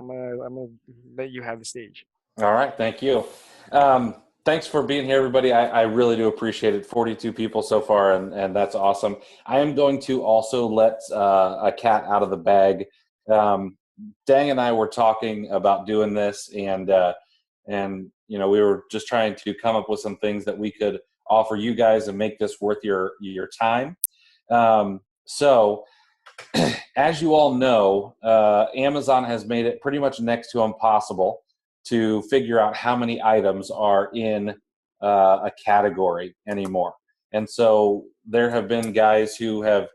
man. I'm gonna let you have the stage. All right, thank you. Thanks for being here, everybody. I really do appreciate it. 42 people so far, and that's awesome. I am going to also let a cat out of the bag. Dang and I were talking about doing this, and we were just trying to come up with some things that we could offer you guys and make this worth your time. So, as you all know, Amazon has made it pretty much next to impossible to figure out how many items are in a category anymore. And so there have been guys who have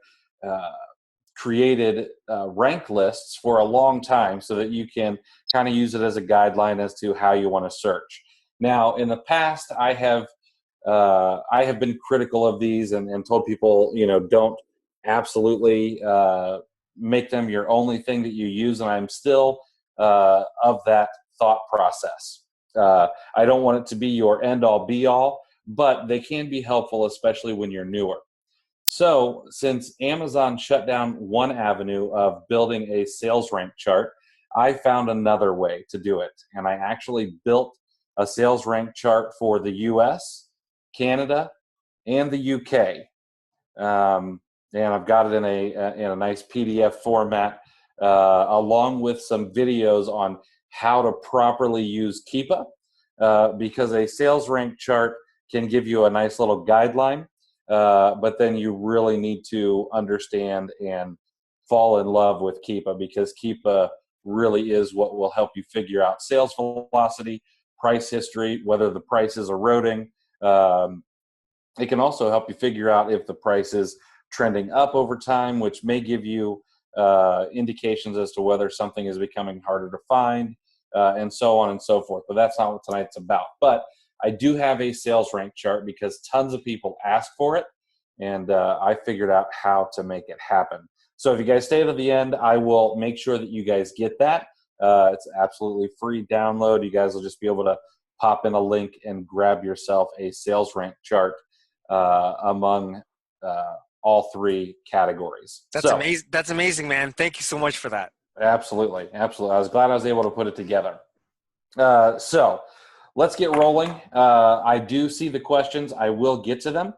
created rank lists for a long time so that you can kind of use it as a guideline as to how you want to search. Now, in the past, I have been critical of these and told people, don't absolutely make them your only thing that you use, and I'm still of that thought process. I don't want it to be your end-all be-all, but they can be helpful, especially when you're newer. So since Amazon shut down one avenue of building a sales rank chart, I found another way to do it, and I actually built a sales rank chart for the US, Canada, and the UK. And I've got it in a nice PDF format, along with some videos on how to properly use Keepa, because a sales rank chart can give you a nice little guideline, but then you really need to understand and fall in love with Keepa, because Keepa really is what will help you figure out sales velocity, price history, whether the price is eroding. It can also help you figure out if the price is trending up over time, which may give you indications as to whether something is becoming harder to find, and so on and so forth. But that's not what tonight's about. But I do have a sales rank chart because tons of people ask for it, and I figured out how to make it happen. So if you guys stay to the end, I will make sure that you guys get that. It's absolutely free download. You guys will just be able to pop in a link and grab yourself a sales rank chart among all three categories. That's amazing. That's amazing, man. Thank you so much for that. Absolutely. I was glad I was able to put it together. So let's get rolling. I do see the questions. I will get to them,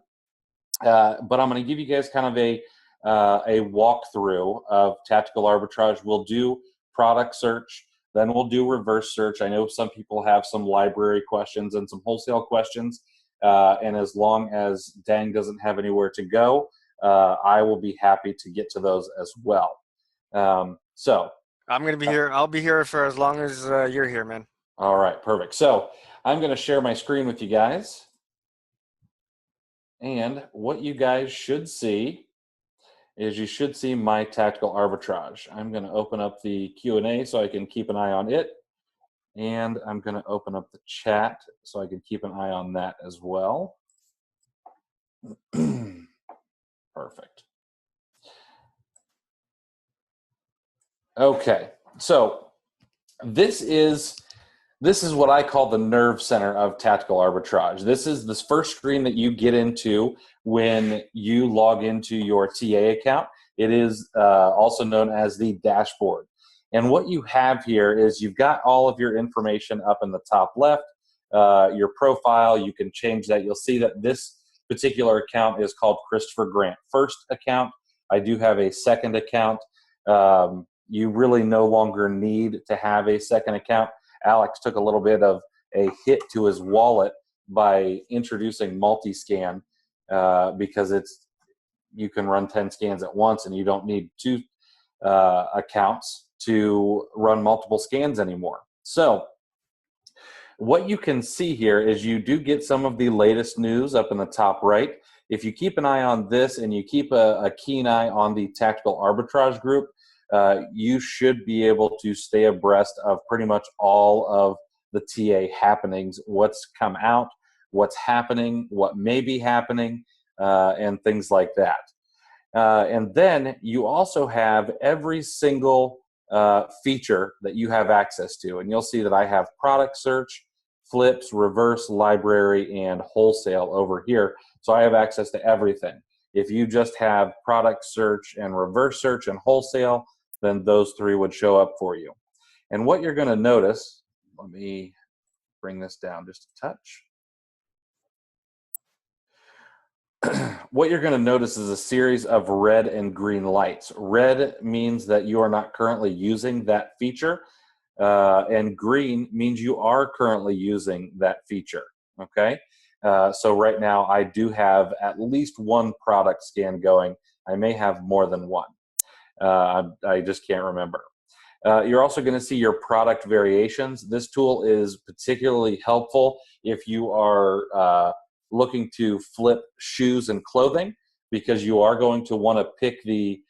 but I'm going to give you guys kind of a walkthrough of tactical arbitrage. We'll do product search, then we'll do reverse search. I know some people have some library questions and some wholesale questions, and as long as Dang doesn't have anywhere to go, I will be happy to get to those as well. So I'm going to be here. I'll be here for as long as you're here, man. All right, perfect. So I'm going to share my screen with you guys. And what you guys should see is you should see my tactical arbitrage. I'm going to open up the Q&A so I can keep an eye on it. And I'm going to open up the chat so I can keep an eye on that as well. Perfect. Okay, so this is what I call the nerve center of tactical arbitrage. This is this first screen that you get into when you log into your TA account. It is also known as the dashboard. And what you have here is you've got all of your information up in the top left, your profile. You can change that. You'll see that this particular account is called Christopher Grant First account. I do have a second account. You really no longer need to have a second account. Alex took a little bit of a hit to his wallet by introducing multi-scan, because you can run 10 scans at once and you don't need two accounts to run multiple scans anymore. So what you can see here is you do get some of the latest news up in the top right. If you keep an eye on this and you keep a keen eye on the tactical arbitrage group, you should be able to stay abreast of pretty much all of the TA happenings, what's come out, what's happening, what may be happening, and things like that. And then you also have every single feature that you have access to. And you'll see that I have product search, flips, reverse, library, and wholesale over here. So I have access to everything. If you just have product search and reverse search and wholesale, then those three would show up for you. And what you're going to notice, let me bring this down just a touch. What you're going to notice is a series of red and green lights. Red means that you are not currently using that feature, and green means you are currently using that feature, okay? So right now I do have at least one product scan going. I may have more than one. I just can't remember. You're also going to see your product variations. This tool is particularly helpful if you are looking to flip shoes and clothing, because you are going to want to pick the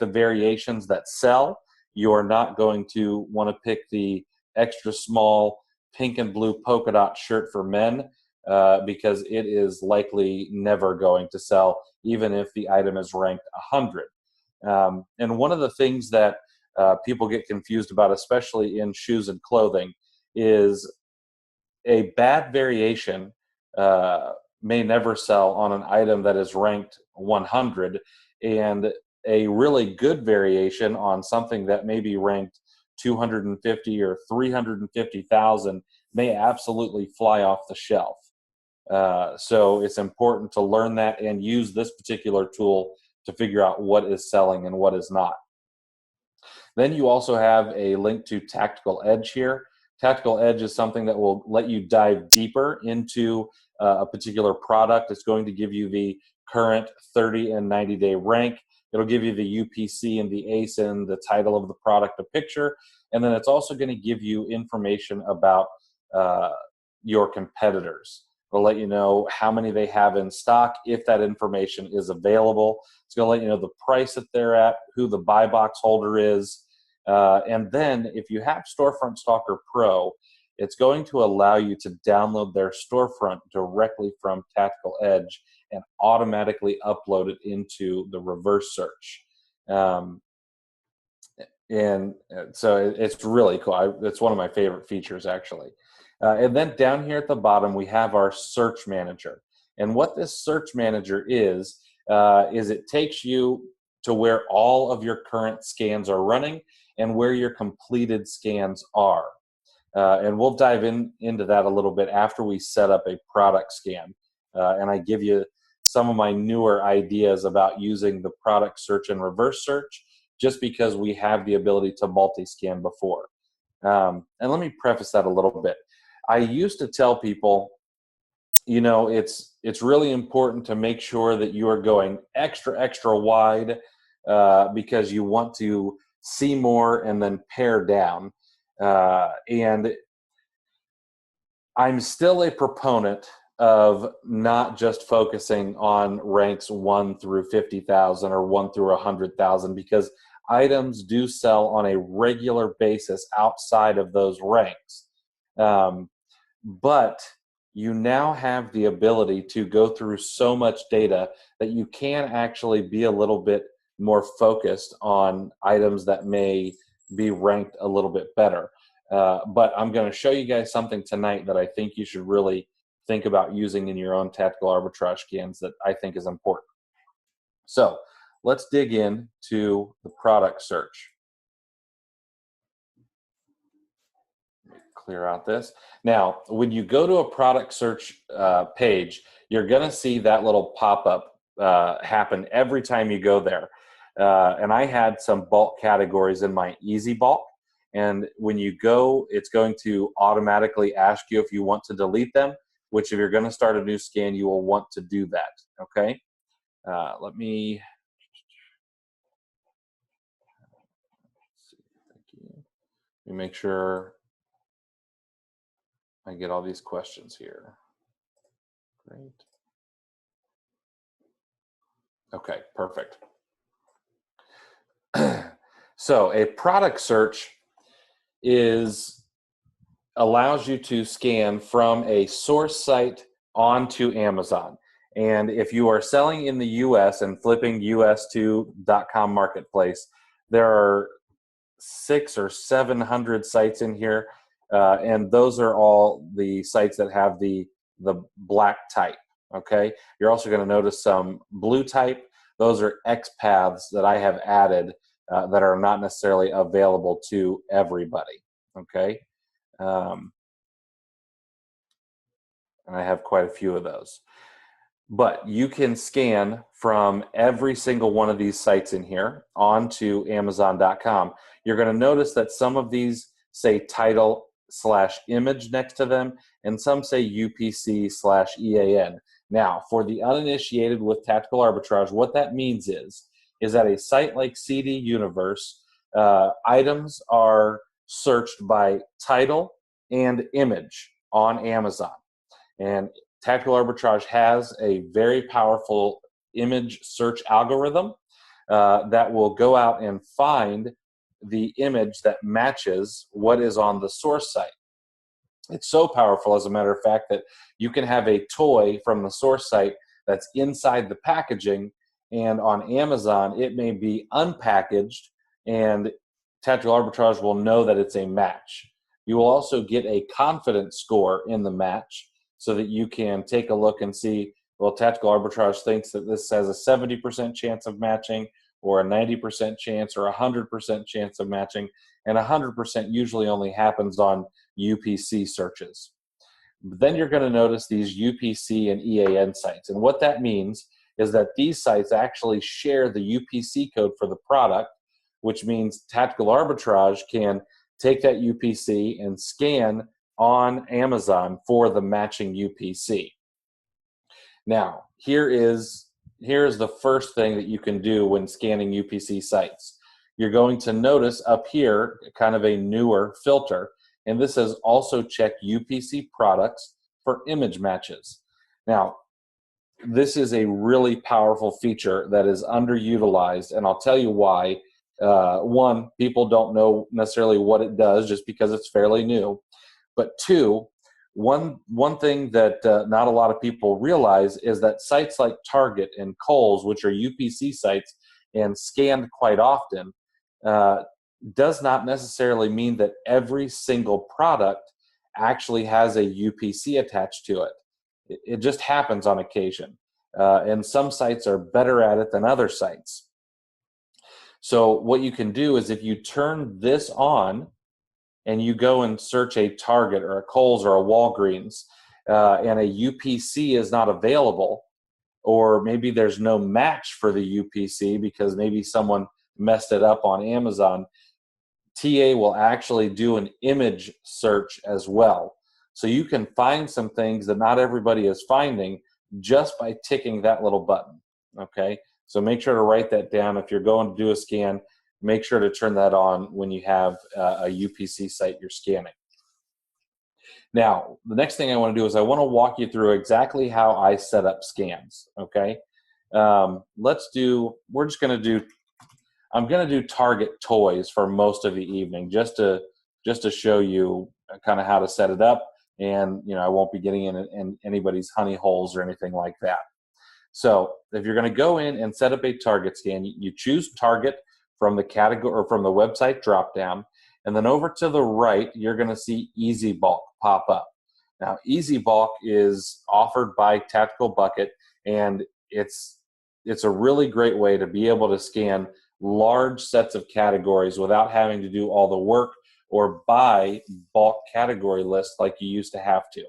variations that sell. You are not going to want to pick the extra small pink and blue polka dot shirt for men, because it is likely never going to sell, even if the item is ranked 100. And one of the things that people get confused about, especially in shoes and clothing, is a bad variation may never sell on an item that is ranked 100, and a really good variation on something that may be ranked 250 or 350,000 may absolutely fly off the shelf. So it's important to learn that and use this particular tool to figure out what is selling and what is not. Then you also have a link to Tactical Edge here. Tactical Edge is something that will let you dive deeper into a particular product. It's going to give you the current 30 and 90-day rank. It'll give you the UPC and the ASIN, the title of the product, a picture, and then it's also going to give you information about your competitors. It'll let you know how many they have in stock, if that information is available. It's going to let you know the price that they're at, who the buy box holder is. And then if you have Storefront Stalker Pro, it's going to allow you to download their storefront directly from Tactical Edge and automatically upload it into the reverse search. And so it's really cool. It's one of my favorite features, actually. And then down here at the bottom, we have our search manager. And what this search manager is it takes you to where all of your current scans are running and where your completed scans are. And we'll dive into that a little bit after we set up a product scan. And I give you some of my newer ideas about using the product search and reverse search, just because we have the ability to multi-scan before. And let me preface that a little bit. I used to tell people, you know, it's really important to make sure that you are going extra wide, because you want to see more and then pare down. And I'm still a proponent of not just focusing on ranks 1 through 50,000 or 1 through 100,000, because items do sell on a regular basis outside of those ranks. But you now have the ability to go through so much data that you can actually be a little bit more focused on items that may be ranked a little bit better. But I'm going to show you guys something tonight that I think you should really think about using in your own tactical arbitrage scans that I think is important. So let's dig in to the product search. Clear out this. Now, when you go to a product search page, you're going to see that little pop-up happen every time you go there. And I had some bulk categories in my easy bulk. And when you go, it's going to automatically ask you if you want to delete them, which if you're going to start a new scan, you will want to do that. Okay. Let me make sure I get all these questions here. Great. Okay, perfect. So a product search allows you to scan from a source site onto Amazon. And if you are selling in the US and flipping US to .com marketplace, there are 600 or 700 sites in here. And those are all the sites that have the black type, okay? You're also gonna notice some blue type. Those are XPaths that I have added that are not necessarily available to everybody. Okay, and I have quite a few of those. But you can scan from every single one of these sites in here onto Amazon.com. You're going to notice that some of these say title/image next to them, and some say UPC/EAN. Now, for the uninitiated with tactical arbitrage, what that means is that a site like CD Universe, items are searched by title and image on Amazon. And Tactical Arbitrage has a very powerful image search algorithm that will go out and find the image that matches what is on the source site. It's so powerful, as a matter of fact, that you can have a toy from the source site that's inside the packaging, and on Amazon it may be unpackaged, and Tactical Arbitrage will know that it's a match. You will also get a confidence score in the match, so that you can take a look and see, well, Tactical Arbitrage thinks that this has a 70% chance of matching, or a 90% chance, or a 100% chance of matching, and 100% usually only happens on UPC searches. But then you're going to notice these UPC and EAN sites, and what that means is that these sites actually share the UPC code for the product, which means Tactical Arbitrage can take that UPC and scan on Amazon for the matching UPC. Now, here's the first thing that you can do when scanning UPC sites. You're going to notice up here kind of a newer filter, and this says also check UPC products for image matches. Now, this is a really powerful feature that is underutilized, and I'll tell you why. One, people don't know necessarily what it does just because it's fairly new. But two, one thing that not a lot of people realize is that sites like Target and Kohl's, which are UPC sites and scanned quite often, does not necessarily mean that every single product actually has a UPC attached to it. It just happens on occasion. And some sites are better at it than other sites. So what you can do is, if you turn this on and you go and search a Target or a Kohl's or a Walgreens, and a UPC is not available, or maybe there's no match for the UPC because maybe someone messed it up on Amazon, TA will actually do an image search as well. So you can find some things that not everybody is finding just by ticking that little button, okay? So make sure to write that down. If you're going to do a scan, make sure to turn that on when you have a UPC site you're scanning. Now, the next thing I want to do is I want to walk you through exactly how I set up scans, okay? I'm going to do Target toys for most of the evening just to show you kind of how to set it up, and I won't be getting in anybody's honey holes or anything like that. So if you're going to go in and set up a Target scan, you choose Target from the category or from the website dropdown, and then over to the right, you're going to see Easy Bulk pop up. Now, Easy Bulk is offered by Tactical Bucket, and it's a really great way to be able to scan large sets of categories without having to do all the work or buy bulk category lists like you used to have to.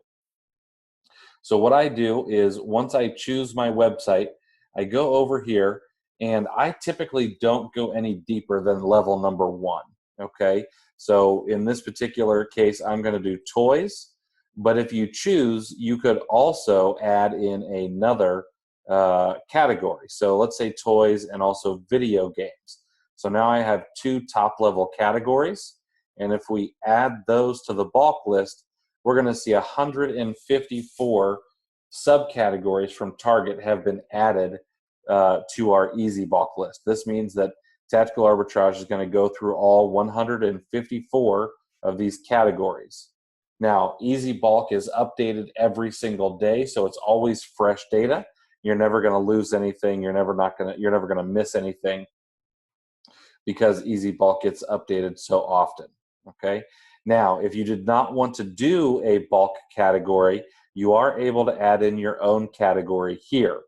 So what I do is, once I choose my website, I go over here, and I typically don't go any deeper than level number 1, okay? So in this particular case, I'm going to do toys, but if you choose, you could also add in another category. So let's say toys and also video games. So now I have 2 top-level categories, and if we add those to the bulk list, we're going to see 154 subcategories from Target have been added to our Easy Bulk list. This means that Tactical Arbitrage is going to go through all 154 of these categories. Now, Easy Bulk is updated every single day, so it's always fresh data. You're never going to lose anything. You're never going to miss anything, because Easy Bulk gets updated so often. Okay. Now, if you did not want to do a bulk category, you are able to add in your own category here.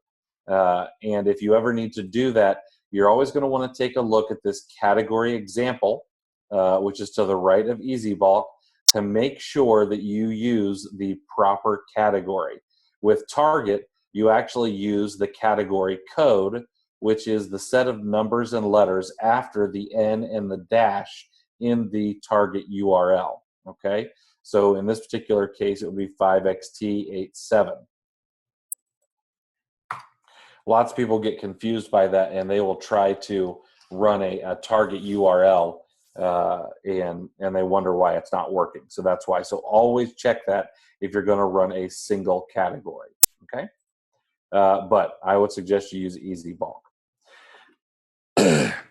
And if you ever need to do that, you're always going to want to take a look at this category example, which is to the right of Easy Bulk, to make sure that you use the proper category. With Target, you actually use the category code, which is the set of numbers and letters after the N and the dash in the target URL, okay? So in this particular case, it would be 5XT87. Lots of people get confused by that, and they will try to run a target URL, and they wonder why it's not working. So that's why. So always check that if you're going to run a single category, okay? But I would suggest you use Easy Bulk.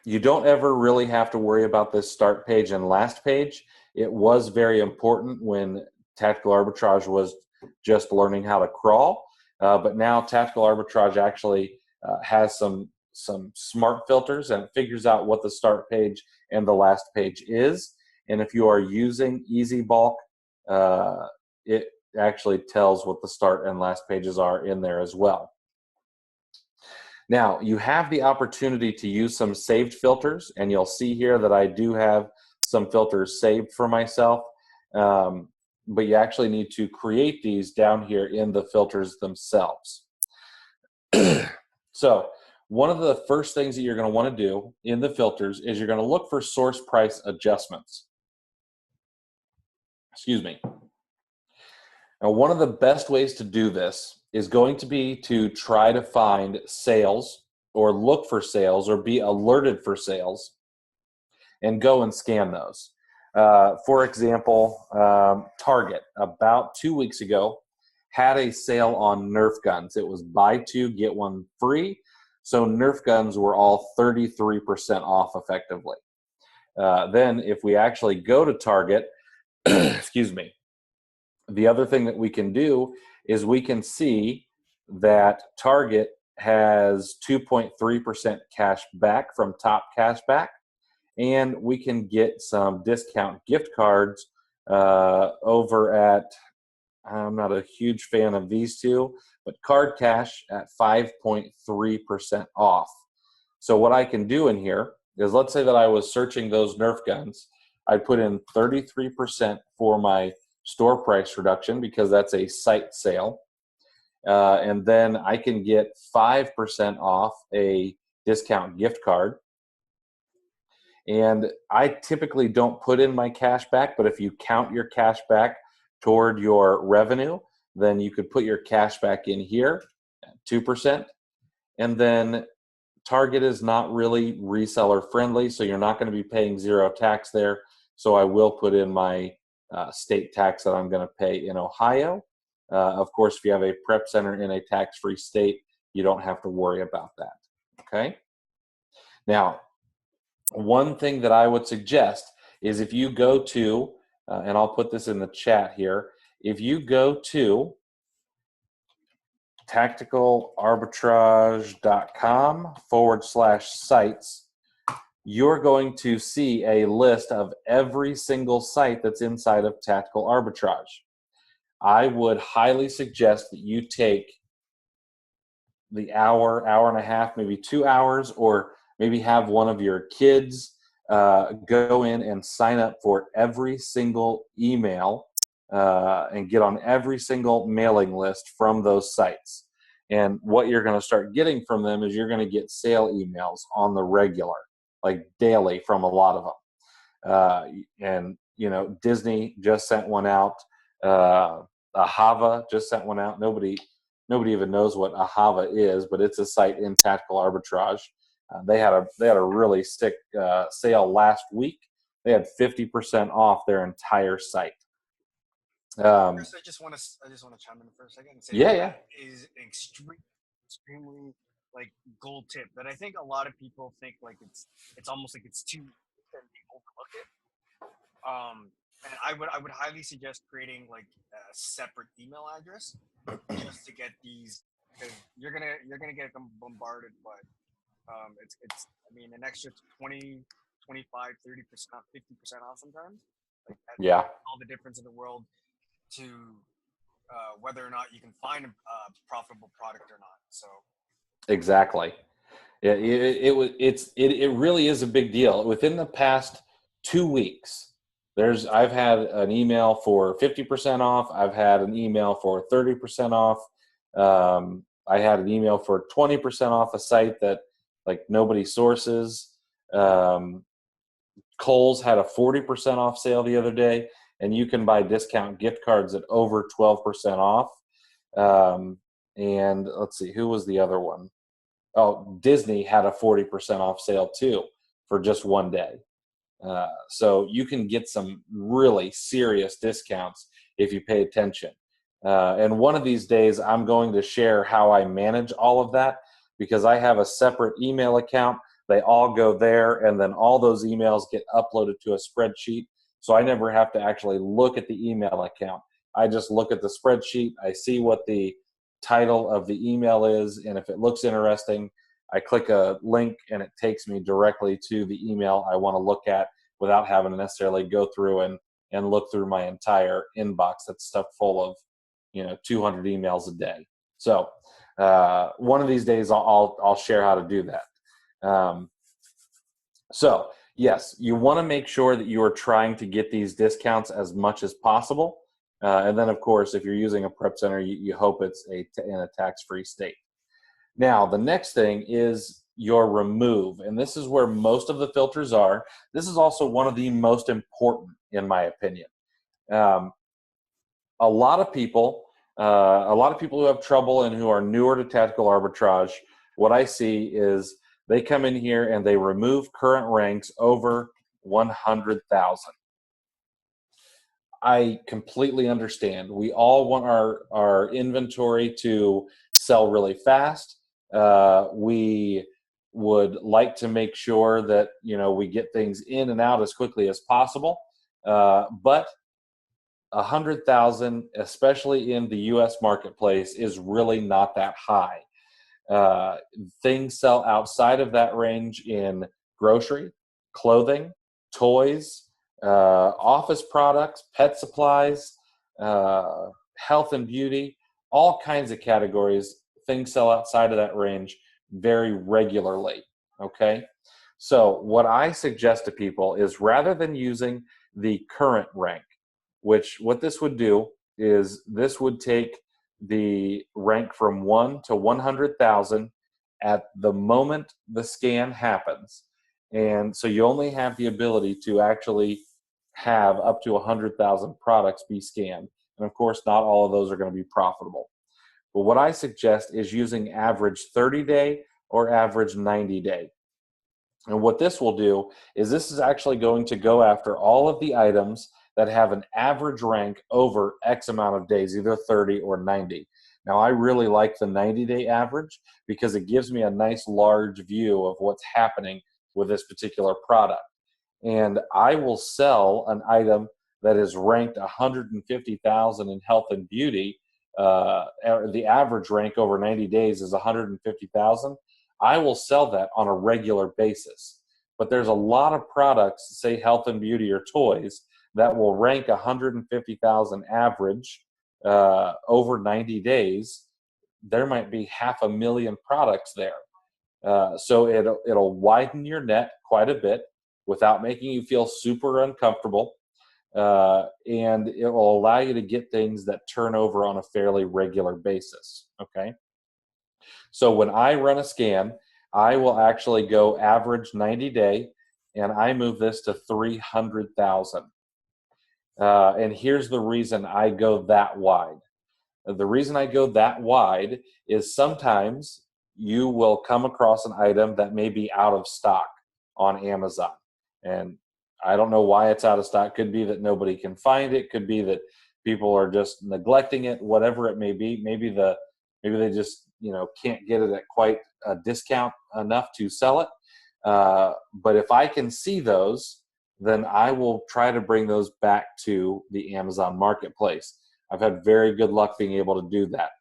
You don't ever really have to worry about this start page and last page. It was very important when Tactical Arbitrage was just learning how to crawl, but now Tactical Arbitrage actually has some smart filters, and it figures out what the start page and the last page is. And if you are using Easy Bulk, it actually tells what the start and last pages are in there as well. Now, you have the opportunity to use some saved filters, and you'll see here that I do have some filters saved for myself, but you actually need to create these down here in the filters themselves. So one of the first things that you're going to want to do in the filters is you're going to look for source price adjustments. Excuse me. Now, one of the best ways to do this is going to be to try to find sales or look for sales or be alerted for sales and go and scan those. For example, Target, about 2 weeks ago, had a sale on Nerf guns. It was buy two, get one free. So Nerf guns were all 33% off effectively. Then if we actually go to Target, excuse me, the other thing that we can do is we can see that Target has 2.3% cash back from Top Cashback, and we can get some discount gift cards over at, I'm not a huge fan of these two, but Card Cash at 5.3% off. So what I can do in here is, let's say that I was searching those Nerf guns. I'd put in 33% for my store price reduction because that's a site sale. And then I can get 5% off a discount gift card. And I typically don't put in my cash back, but if you count your cash back toward your revenue, then you could put your cash back in here at 2%. And then Target is not really reseller friendly, so you're not going to be paying zero tax there. So I will put in my state tax that I'm going to pay in Ohio. Of course, if you have a prep center in a tax-free state, you don't have to worry about that. Okay? Now, one thing that I would suggest is if you go to, and I'll put this in the chat here, if you go to tacticalarbitrage.com/sites, you're going to see a list of every single site that's inside of Tactical Arbitrage. I would highly suggest that you take the hour, hour and a half, maybe 2 hours, or maybe have one of your kids go in and sign up for every single email and get on every single mailing list from those sites. And what you're going to start getting from them is you're going to get sale emails on the regular, like daily, from a lot of them. And, you know, Disney just sent one out. Ahava just sent one out. Nobody even knows what Ahava is, but it's a site in Tactical Arbitrage. They had a really sick sale last week. They had 50% off their entire site. First, I just want to chime in for a second and say that is extremely like gold tip that I think a lot of people think like it's almost like it's too and they overlook it. And I would highly suggest creating like a separate email address just to get these, because you're gonna get bombarded by it's I mean an extra 20, 25, 30%, 50% off sometimes. Like that's all the difference in the world to whether or not you can find a profitable product or not. So exactly. Yeah, it really is a big deal. Within the past 2 weeks, I've had an email for 50% off. I've had an email for 30% off. I had an email for 20% off a site that like nobody sources. Um, Kohl's had a 40% off sale the other day, and you can buy discount gift cards at over 12% off. And let's see, who was the other one? Oh, Disney had a 40% off sale too for just one day. So you can get some really serious discounts if you pay attention. And one of these days, I'm going to share how I manage all of that because I have a separate email account. They all go there, and then all those emails get uploaded to a spreadsheet. So I never have to actually look at the email account. I just look at the spreadsheet. I see what the title of the email is, and if it looks interesting, I click a link and it takes me directly to the email I want to look at without having to necessarily go through and look through my entire inbox that's stuffed full of 200 emails a day. So one of these days I'll share how to do that. So yes, you want to make sure that you are trying to get these discounts as much as possible. And then, of course, if you're using a prep center, you hope it's in a tax-free state. Now, the next thing is your remove, and this is where most of the filters are. This is also one of the most important, in my opinion. A lot of people who have trouble and who are newer to tactical arbitrage, what I see is they come in here and they remove current ranks over 100,000. I completely understand. We all want our inventory to sell really fast. We would like to make sure that we get things in and out as quickly as possible. But 100,000, especially in the U.S. marketplace, is really not that high. Things sell outside of that range in grocery, clothing, toys, office products, pet supplies, health and beauty, all kinds of categories. Things sell outside of that range very regularly. Okay. So what I suggest to people is rather than using the current rank, what this would do is this would take the rank from 1 to 100,000 at the moment the scan happens. And so you only have the ability to actually have up to 100,000 products be scanned. And of course, not all of those are going to be profitable. But what I suggest is using average 30-day or average 90-day. And what this will do is this is actually going to go after all of the items that have an average rank over X amount of days, either 30 or 90. Now, I really like the 90-day average because it gives me a nice large view of what's happening with this particular product. And I will sell an item that is ranked 150,000 in health and beauty. The average rank over 90 days is 150,000. I will sell that on a regular basis. But there's a lot of products, say health and beauty or toys, that will rank 150,000 average over 90 days. There might be 500,000 products there. So it'll widen your net quite a bit without making you feel super uncomfortable. And it will allow you to get things that turn over on a fairly regular basis. Okay. So when I run a scan, I will actually go average 90-day, and I move this to 300,000. And here's the reason I go that wide. The reason I go that wide is sometimes you will come across an item that may be out of stock on Amazon. And I don't know why it's out of stock. Could be that nobody can find it. Could be that people are just neglecting it, whatever it may be. Maybe they just can't get it at quite a discount enough to sell it. But if I can see those, then I will try to bring those back to the Amazon marketplace. I've had very good luck being able to do that.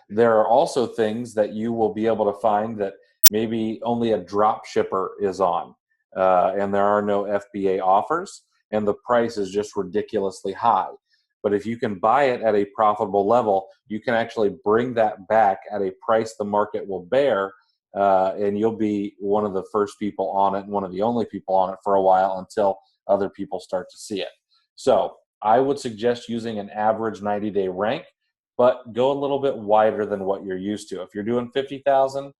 There are also things that you will be able to find that maybe only a drop shipper is on, and there are no FBA offers, and the price is just ridiculously high. But if you can buy it at a profitable level, you can actually bring that back at a price the market will bear, and you'll be one of the first people on it and one of the only people on it for a while until other people start to see it. So I would suggest using an average 90-day rank, but go a little bit wider than what you're used to. If you're doing 50,000,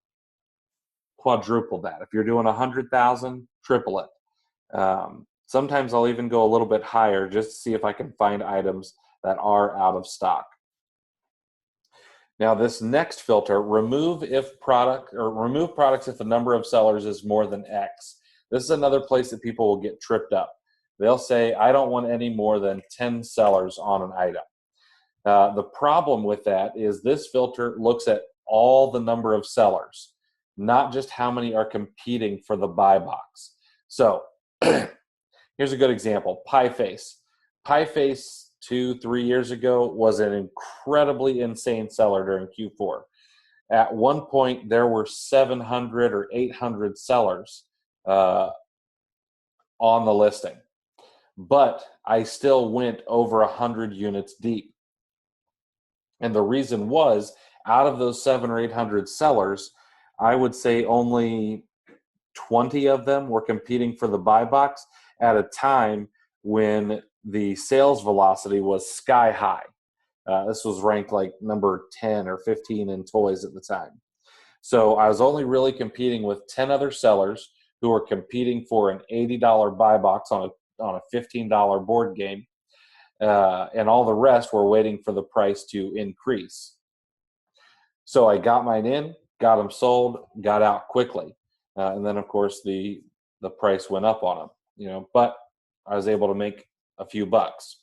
quadruple that. If you're doing 100,000, triple it. Sometimes I'll even go a little bit higher just to see if I can find items that are out of stock. Now, this next filter, remove products if the number of sellers is more than X. This is another place that people will get tripped up. They'll say, I don't want any more than 10 sellers on an item. The problem with that is this filter looks at all the number of sellers, not just how many are competing for the buy box. So here's a good example, PieFace. PieFace 2-3 years ago was an incredibly insane seller during Q4. At one point, there were 700 or 800 sellers on the listing, but I still went over 100 units deep. And the reason was, out of those 700 or 800 sellers, I would say only 20 of them were competing for the buy box at a time when the sales velocity was sky high. This was ranked like number 10 or 15 in toys at the time. So I was only really competing with 10 other sellers who were competing for an $80 buy box on a $15 board game. And all the rest were waiting for the price to increase. So I got mine in, got them sold, got out quickly. And then, of course, the price went up on them, but I was able to make a few bucks.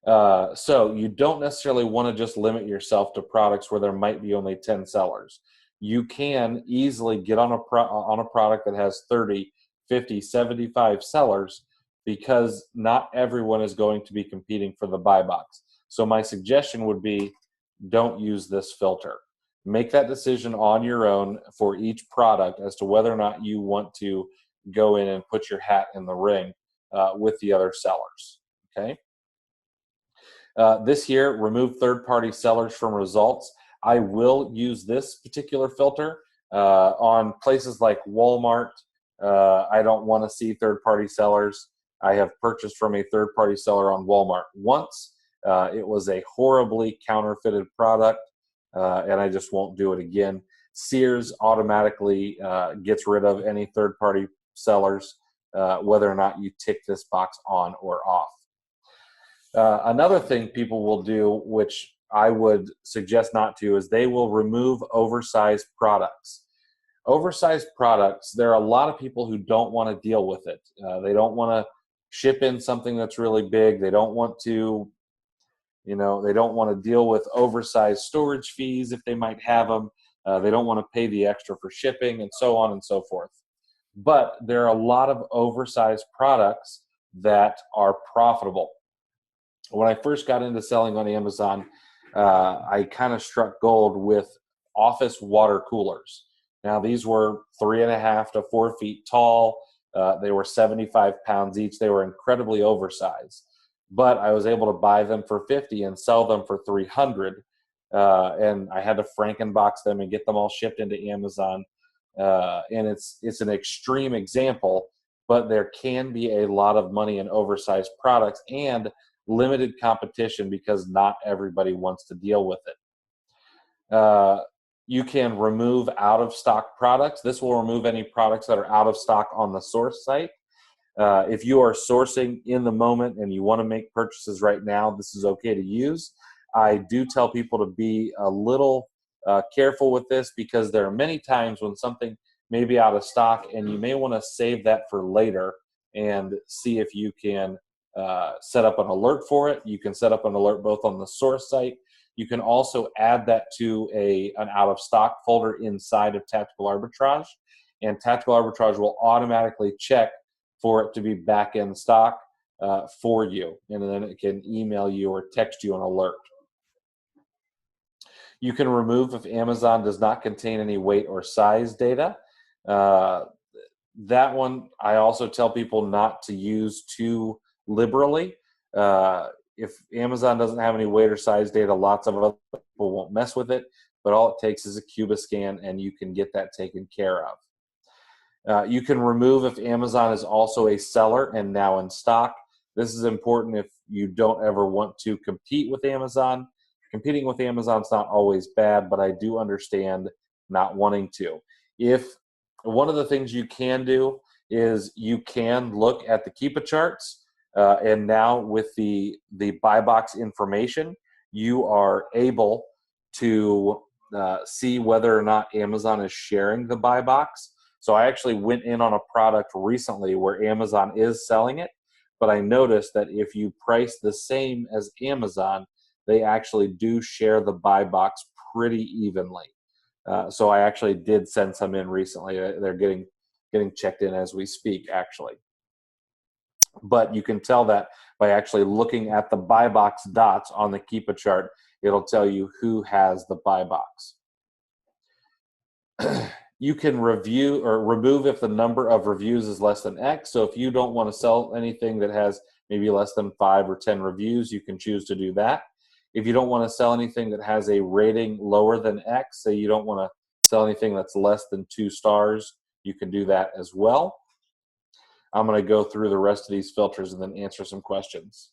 So you don't necessarily want to just limit yourself to products where there might be only 10 sellers. You can easily get on a product that has 30, 50, 75 sellers, because not everyone is going to be competing for the buy box. So my suggestion would be, don't use this filter. Make that decision on your own for each product as to whether or not you want to go in and put your hat in the ring with the other sellers, okay? This year, remove third-party sellers from results. I will use this particular filter on places like Walmart. I don't want to see third-party sellers. I have purchased from a third-party seller on Walmart once. It was a horribly counterfeited product, and I just won't do it again. Sears automatically gets rid of any third-party sellers, whether or not you tick this box on or off. Another thing people will do, which I would suggest not to, is they will remove oversized products. Oversized products, there are a lot of people who don't want to deal with it. They don't want to ship in something that's really big. They don't want to, they don't want to deal with oversized storage fees if they might have them. They don't want to pay the extra for shipping and so on and so forth. But there are a lot of oversized products that are profitable. When I first got into selling on Amazon, I kind of struck gold with office water coolers. Now, these were 3.5 to 4 feet tall. They were 75 pounds each. They were incredibly oversized. But I was able to buy them for $50 and sell them for $300. And I had to Frankenbox them and get them all shipped into Amazon. And it's an extreme example, but there can be a lot of money in oversized products and limited competition because not everybody wants to deal with it. You can remove out-of-stock products. This will remove any products that are out of stock on the source site. If you are sourcing in the moment and you want to make purchases right now, this is okay to use. I do tell people to be a little careful with this because there are many times when something may be out of stock and you may want to save that for later and see if you can set up an alert for it. You can set up an alert both on the source site. You can also add that to an out-of-stock folder inside of Tactical Arbitrage, and Tactical Arbitrage will automatically check for it to be back in stock for you, and then it can email you or text you an alert. You can remove if Amazon does not contain any weight or size data. That one, I also tell people not to use too liberally. If Amazon doesn't have any weight or size data, lots of other people won't mess with it. but all it takes is a Cuba scan and you can get that taken care of. You can remove if Amazon is also a seller and now in stock. This is important if you don't ever want to compete with Amazon. Competing with Amazon is not always bad, but I do understand not wanting to. If one of the things you can do is you can look at the Keepa charts, and now with the buy box information, you are able to see whether or not Amazon is sharing the buy box. So I actually went in on a product recently where Amazon is selling it, but I noticed that if you price the same as Amazon, they actually do share the buy box pretty evenly. So I actually did send some in recently. They're getting checked in as we speak, actually. But you can tell that by actually looking at the buy box dots on the Keepa chart. It'll tell you who has the buy box. You can review or remove if the number of reviews is less than X. So if you don't want to sell anything that has maybe less than 5 or 10 reviews, you can choose to do that. If you don't want to sell anything that has a rating lower than X, say you don't want to sell anything that's less than 2 stars, you can do that as well. I'm going to go through the rest of these filters and then answer some questions.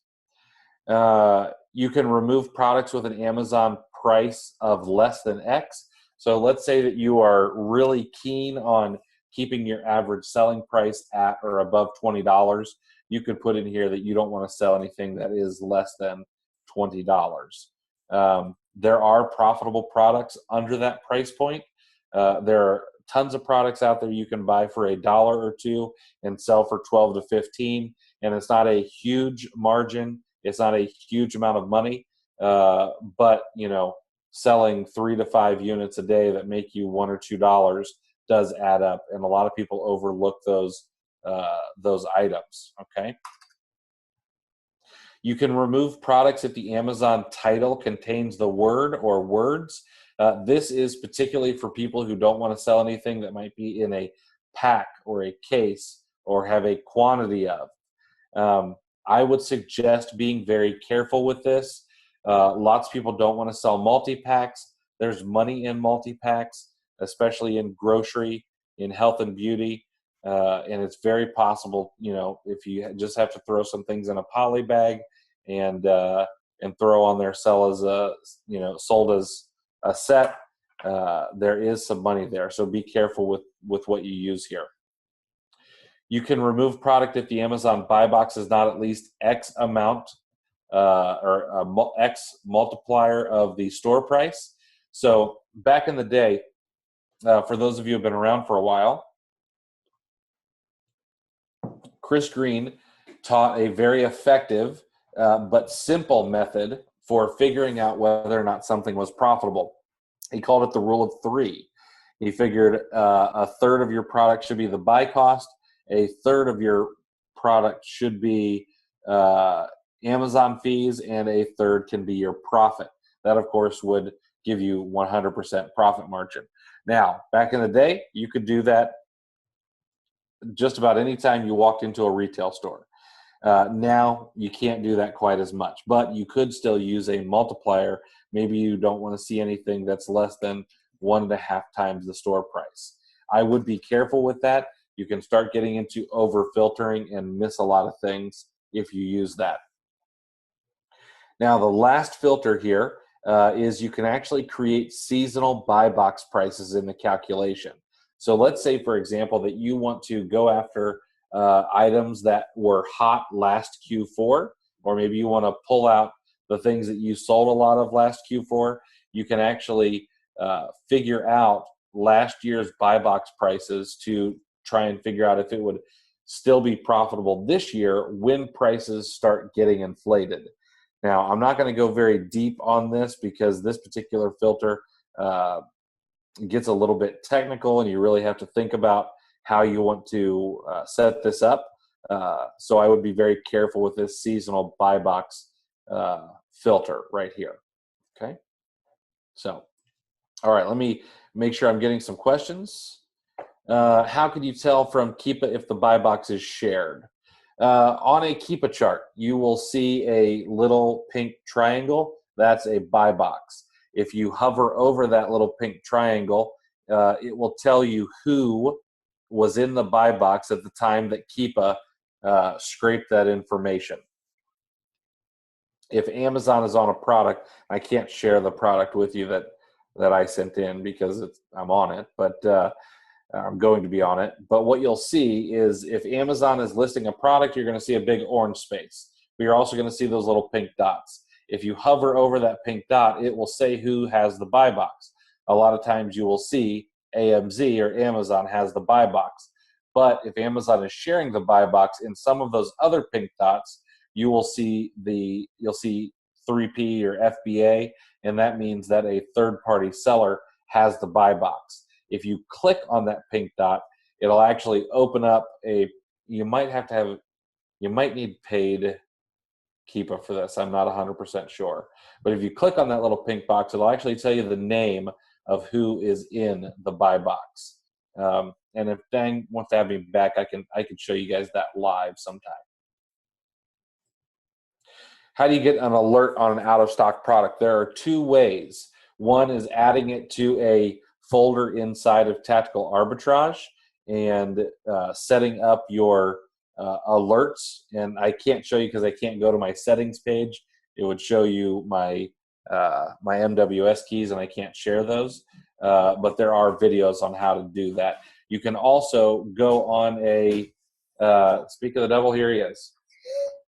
You can remove products with an Amazon price of less than X. So let's say that you are really keen on keeping your average selling price at or above $20. You could put in here that you don't want to sell anything that is less than $20. There are profitable products under that price point. There are tons of products out there you can buy for $1 or $2 and sell for 12 to 15, and it's not a huge margin. It's not a huge amount of money, but you know, selling 3 to 5 units a day that make you $1 or $2 does add up, and a lot of people overlook those items. Okay. You can remove products if the Amazon title contains the word or words. This is particularly for people who don't want to sell anything that might be in a pack or a case or have a quantity of. I would suggest being very careful with this. Lots of people don't want to sell multi-packs. There's money in multi-packs, especially in grocery, in health and beauty. And it's very possible, you know, if you just have to throw some things in a poly bag and throw on there, sell as a, you know, sold as a set, there is some money there. So be careful with what you use here. You can remove product if the Amazon buy box is not at least X amount or X multiplier of the store price. So back in the day, for those of you who have been around for a while, Chris Green taught a very effective but simple method for figuring out whether or not something was profitable. He called it the rule of 3. He figured a third of your product should be the buy cost, a third of your product should be Amazon fees, and a third can be your profit. That, of course, would give you 100% profit margin. Now, back in the day, you could do that just about any time you walked into a retail store. Now, you can't do that quite as much, but you could still use a multiplier. Maybe you don't want to see anything that's less than 1.5 times the store price. I would be careful with that. You can start getting into over filtering and miss a lot of things if you use that. Now, the last filter here is you can actually create seasonal buy box prices in the calculation. So let's say, for example, that you want to go after items that were hot last Q4, or maybe you want to pull out the things that you sold a lot of last Q4. You can actually figure out last year's buy box prices to try and figure out if it would still be profitable this year when prices start getting inflated. Now, I'm not going to go very deep on this because this particular filter gets a little bit technical and you really have to think about how you want to set this up. So I would be very careful with this seasonal buy box filter right here. Okay. So, all right, let me make sure I'm getting some questions. How can you tell from Keepa if the buy box is shared? On a Keepa chart, you will see a little pink triangle. That's a buy box. If you hover over that little pink triangle, it will tell you who was in the buy box at the time that Keepa scraped that information. If Amazon is on a product, I can't share the product with you that I sent in because I'm on it, but I'm going to be on it. But what you'll see is if Amazon is listing a product, you're going to see a big orange space. But you're also going to see those little pink dots. If you hover over that pink dot, it will say who has the buy box. A lot of times you will see AMZ or Amazon has the buy box. But if Amazon is sharing the buy box in some of those other pink dots, you'll see 3P or FBA, and that means that a third-party seller has the buy box. If you click on that pink dot, it'll actually open up you might need paid Keepa for this. I'm not 100% sure. But if you click on that little pink box, it'll actually tell you the name of who is in the buy box. And if Dang wants to have me back, I can show you guys that live sometime. How do you get an alert on an out-of-stock product? There are two ways. One is adding it to a folder inside of Tactical Arbitrage and setting up your alerts. And I can't show you because I can't go to my settings page. It would show you my MWS keys, and I can't share those. But there are videos on how to do that. You can also go on speak of the devil, here he is.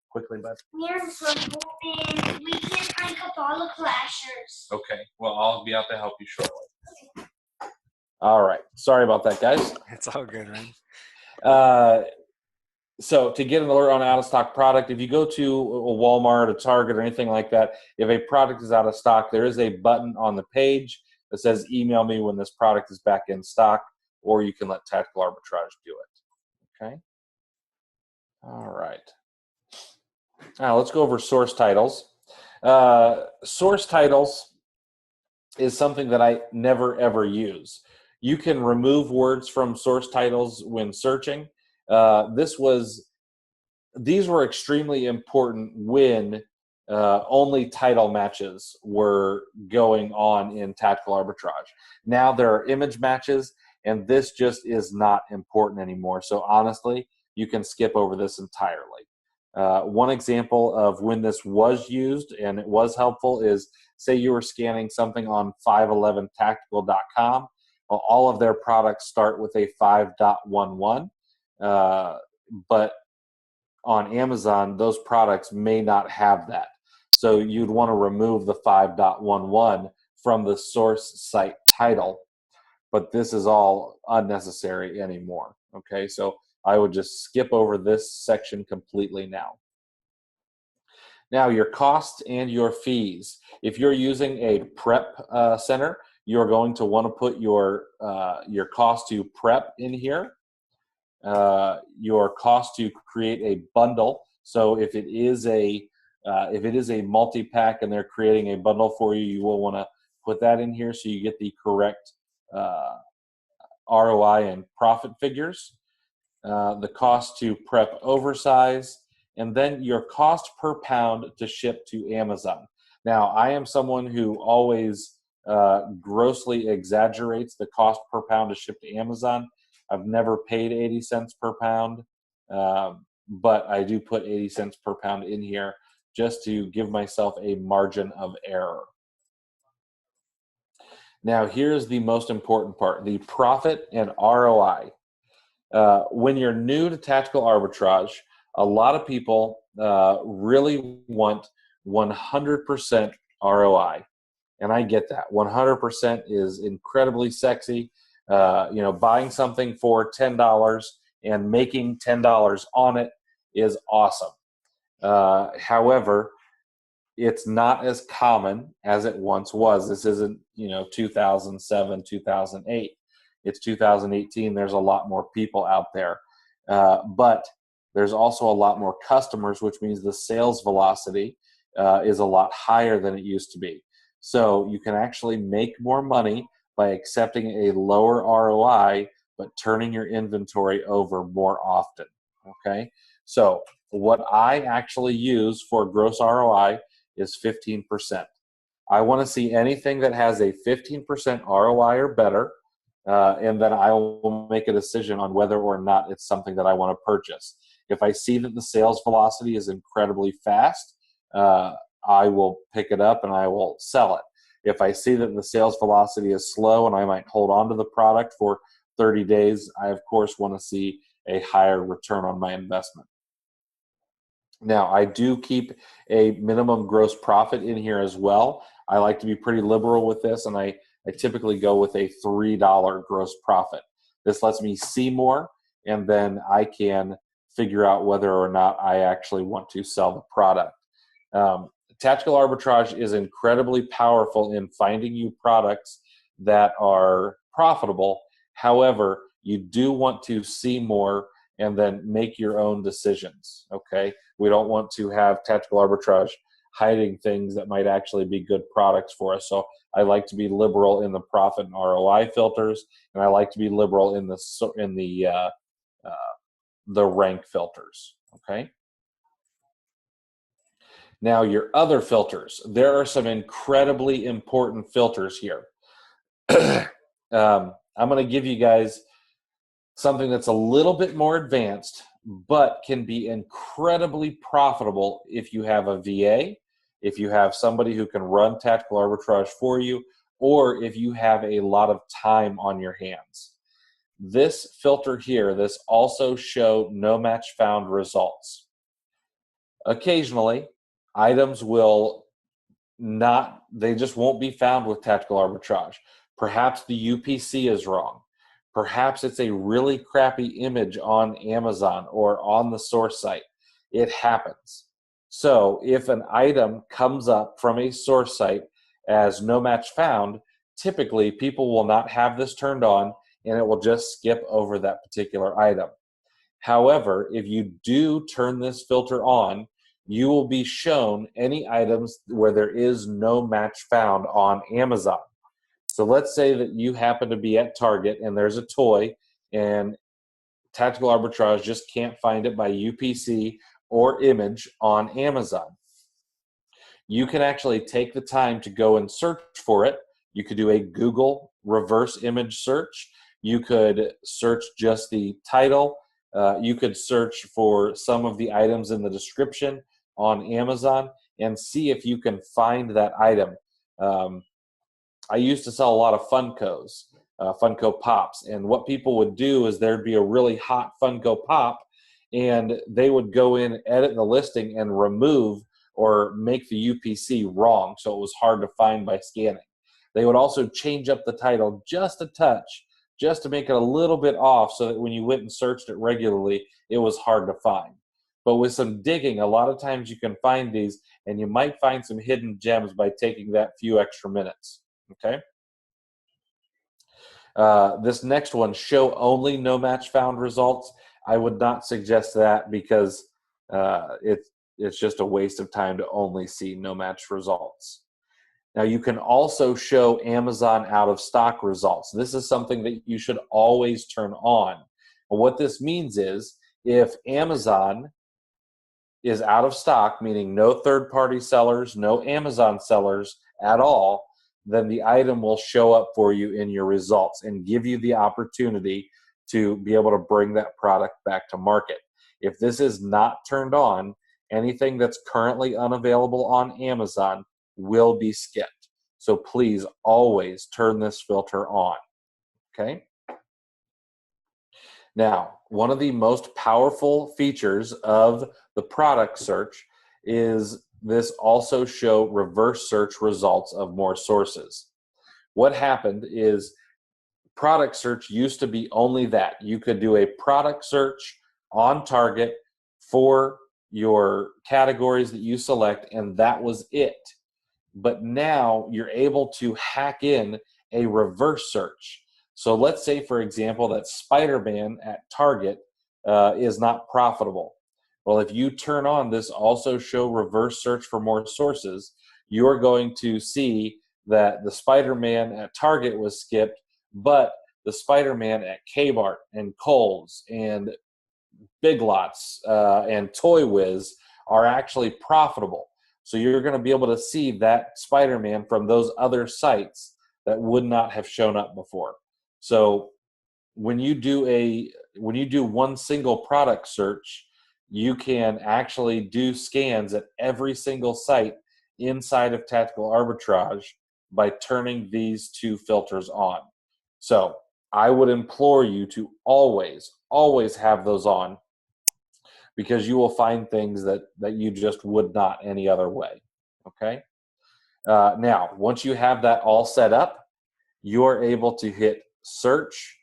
Quickly, bud. Here's the and we can crank up all the flashers. Okay, well, I'll be out to help you shortly. Okay. All right, sorry about that, guys. It's all good, man. So to get an alert on an out-of-stock product, if you go to a Walmart, a Target, or anything like that, if a product is out of stock, there is a button on the page that says email me when this product is back in stock, or you can let Tactical Arbitrage do it. Okay? All right. Now let's go over source titles. Source titles is something that I never, ever use. You can remove words from source titles when searching. These were extremely important when only title matches were going on in Tactical Arbitrage. Now there are image matches, and this just is not important anymore. So honestly, you can skip over this entirely. One example of when this was used and it was helpful is, say you were scanning something on 511tactical.com. Well, all of their products start with a 5.11, but on Amazon, those products may not have that. So you'd want to remove the 5.11 from the source site title, but this is all unnecessary anymore. Okay, so I would just skip over this section completely now. Now, your costs and your fees. If you're using a prep center, you're going to want to put your cost to prep in here. Your cost to create a bundle. So if it is a multi-pack and they're creating a bundle for you, you will want to put that in here so you get the correct ROI and profit figures. The cost to prep oversize, and then your cost per pound to ship to Amazon. Now, I am someone who always grossly exaggerates the cost per pound to ship to Amazon. I've never paid 80 cents per pound, but I do put 80 cents per pound in here just to give myself a margin of error. Now, here's the most important part, the profit and ROI. When you're new to Tactical Arbitrage, a lot of people really want 100% ROI. And I get that. 100% is incredibly sexy. Buying something for $10 and making $10 on it is awesome. However, it's not as common as it once was. This isn't, 2007, 2008. It's 2018. There's a lot more people out there. But there's also a lot more customers, which means the sales velocity is a lot higher than it used to be. So you can actually make more money by accepting a lower ROI, but turning your inventory over more often, okay? So what I actually use for gross ROI is 15%. I want to see anything that has a 15% ROI or better, and then I will make a decision on whether or not it's something that I want to purchase. If I see that the sales velocity is incredibly fast, I will pick it up and I will sell it. If I see that the sales velocity is slow and I might hold on to the product for 30 days, I, of course, want to see a higher return on my investment. Now, I do keep a minimum gross profit in here as well. I like to be pretty liberal with this, and I typically go with a $3 gross profit. This lets me see more, and then I can figure out whether or not I actually want to sell the product. Tactical arbitrage is incredibly powerful in finding you products that are profitable. However, you do want to see more and then make your own decisions, okay? We don't want to have tactical arbitrage hiding things that might actually be good products for us. So I like to be liberal in the profit and ROI filters, and I like to be liberal in the rank filters, okay? Now, your other filters, there are some incredibly important filters here. I'm going to give you guys something that's a little bit more advanced, but can be incredibly profitable if you have a VA, if you have somebody who can run tactical arbitrage for you, or if you have a lot of time on your hands. This filter here, this also show no match found results. Occasionally, items will not, they just won't be found with tactical arbitrage. Perhaps the UPC is wrong. Perhaps it's a really crappy image on Amazon or on the source site. It happens. So if an item comes up from a source site as no match found, typically people will not have this turned on and it will just skip over that particular item. However, if you do turn this filter on, you will be shown any items where there is no match found on Amazon. So let's say that you happen to be at Target and there's a toy and tactical arbitrage just can't find it by UPC or image on Amazon. You can actually take the time to go and search for it. You could do a Google reverse image search. You could search just the title. You could search for some of the items in the description on Amazon and see if you can find that item. I used to sell a lot of Funkos, Funko Pops, and what people would do is there'd be a really hot Funko Pop, and they would go in, edit the listing, and remove or make the UPC wrong, so it was hard to find by scanning. They would also change up the title just a touch, just to make it a little bit off so that when you went and searched it regularly, it was hard to find. But with some digging, a lot of times you can find these, and you might find some hidden gems by taking that few extra minutes. Okay. This next one, show only no match found results. I would not suggest that because it's just a waste of time to only see no match results. Now you can also show Amazon out of stock results. This is something that you should always turn on. And what this means is if Amazon is out of stock, meaning no third-party sellers, no Amazon sellers at all, then the item will show up for you in your results and give you the opportunity to be able to bring that product back to market. If this is not turned on, anything that's currently unavailable on Amazon will be skipped. So please always turn this filter on, okay? Now, one of the most powerful features of the product search is this also show reverse search results of more sources. What happened is product search used to be only that. You could do a product search on Target for your categories that you select, and that was it. But now you're able to hack in a reverse search. So let's say, for example, that Spider-Man at Target is not profitable. Well, if you turn on this also show reverse search for more sources, you're going to see that the Spider-Man at Target was skipped, but the Spider-Man at Kmart and Kohl's and Big Lots and Toy Wiz are actually profitable. So you're going to be able to see that Spider-Man from those other sites that would not have shown up before. So when you do one single product search, you can actually do scans at every single site inside of Tactical Arbitrage by turning these two filters on. So I would implore you to always have those on, because you will find things that you just would not any other way. Okay. Now, once you have that all set up, you're able to hit search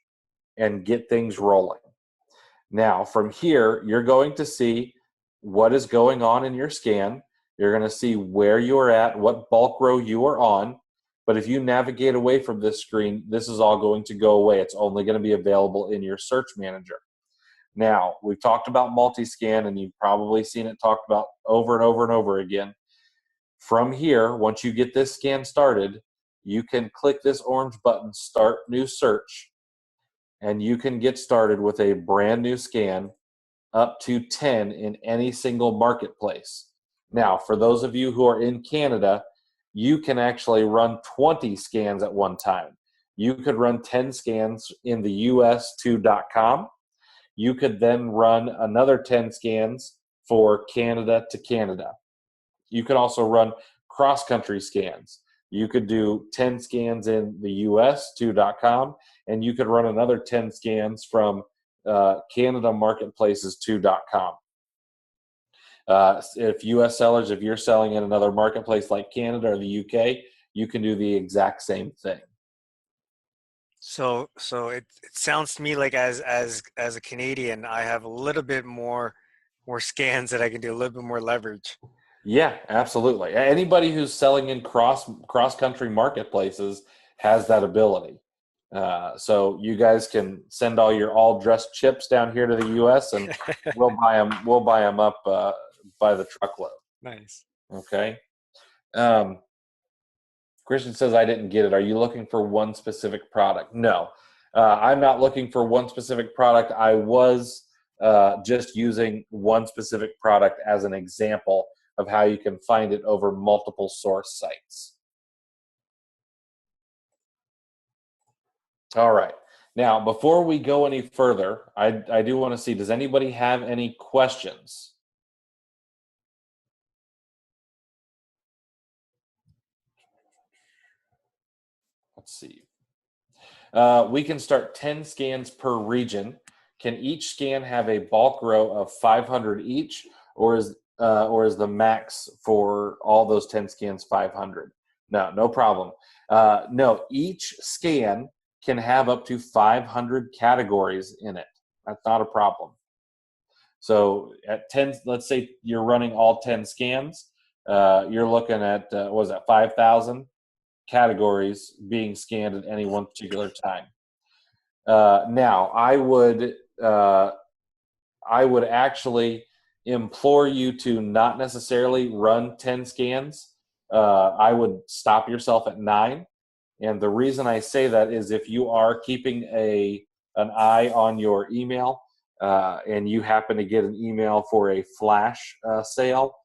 and get things rolling. Now, from here, you're going to see what is going on in your scan. You're going to see where you're at, what bulk row you are on. But if you navigate away from this screen, this is all going to go away. It's only going to be available in your search manager. Now, we've talked about multi-scan, and you've probably seen it talked about over and over and over again. From here, once you get this scan started, you can click this orange button, Start New Search, and you can get started with a brand new scan up to 10 in any single marketplace. Now, for those of you who are in Canada, you can actually run 20 scans at one time. You could run 10 scans in the US to .com. You could then run another 10 scans for Canada to Canada. You could also run cross-country scans. You could do 10 scans in the US to .com, and you could run another 10 scans from Canada marketplaces to .com. If US sellers, if you're selling in another marketplace like Canada or the UK, you can do the exact same thing. So it sounds to me like as a Canadian, I have a little bit more scans that I can do, a little bit more leverage. Yeah, absolutely. Anybody who's selling in cross-country marketplaces has that ability. So you guys can send all your all-dressed chips down here to the U.S. and we'll buy them up by the truckload. Nice. Okay. Christian says, I didn't get it. Are you looking for one specific product? No, I'm not looking for one specific product. I was just using one specific product as an example of how you can find it over multiple source sites. All right. Now, before we go any further, I do want to see, does anybody have any questions? Let's see. We can start 10 scans per region. Can each scan have a bulk row of 500 each, or is the max for all those 10 scans 500? No problem. No, each scan can have up to 500 categories in it. That's not a problem. So at 10, let's say you're running all 10 scans, you're looking at, 5,000 categories being scanned at any one particular time. Now, I would actually implore you to not necessarily run 10 scans. I would stop yourself at 9. And the reason I say that is if you are keeping an eye on your email and you happen to get an email for a flash sale,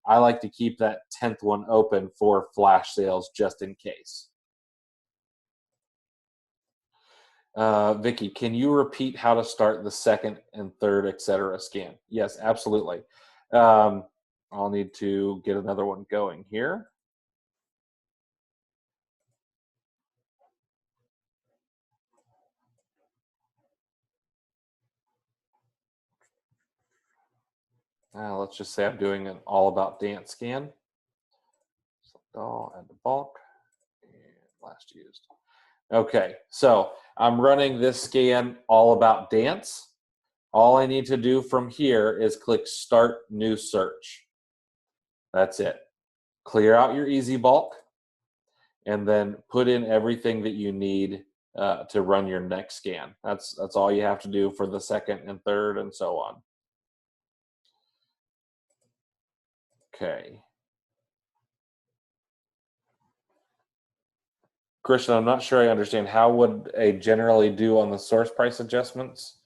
I like to keep that 10th one open for flash sales just in case. Vicky, can you repeat how to start the second and third, etc. scan? Yes, absolutely. I'll need to get another one going here. Let's just say I'm doing an all about dance scan. Select all, add the bulk, and last used. Okay, so I'm running this scan all about dance. All I need to do from here is click Start New Search. That's it. Clear out your easy bulk, and then put in everything that you need to run your next scan. That's all you have to do for the second and third and so on. Okay. Christian, I'm not sure I understand. How would a generally do on the source price adjustments?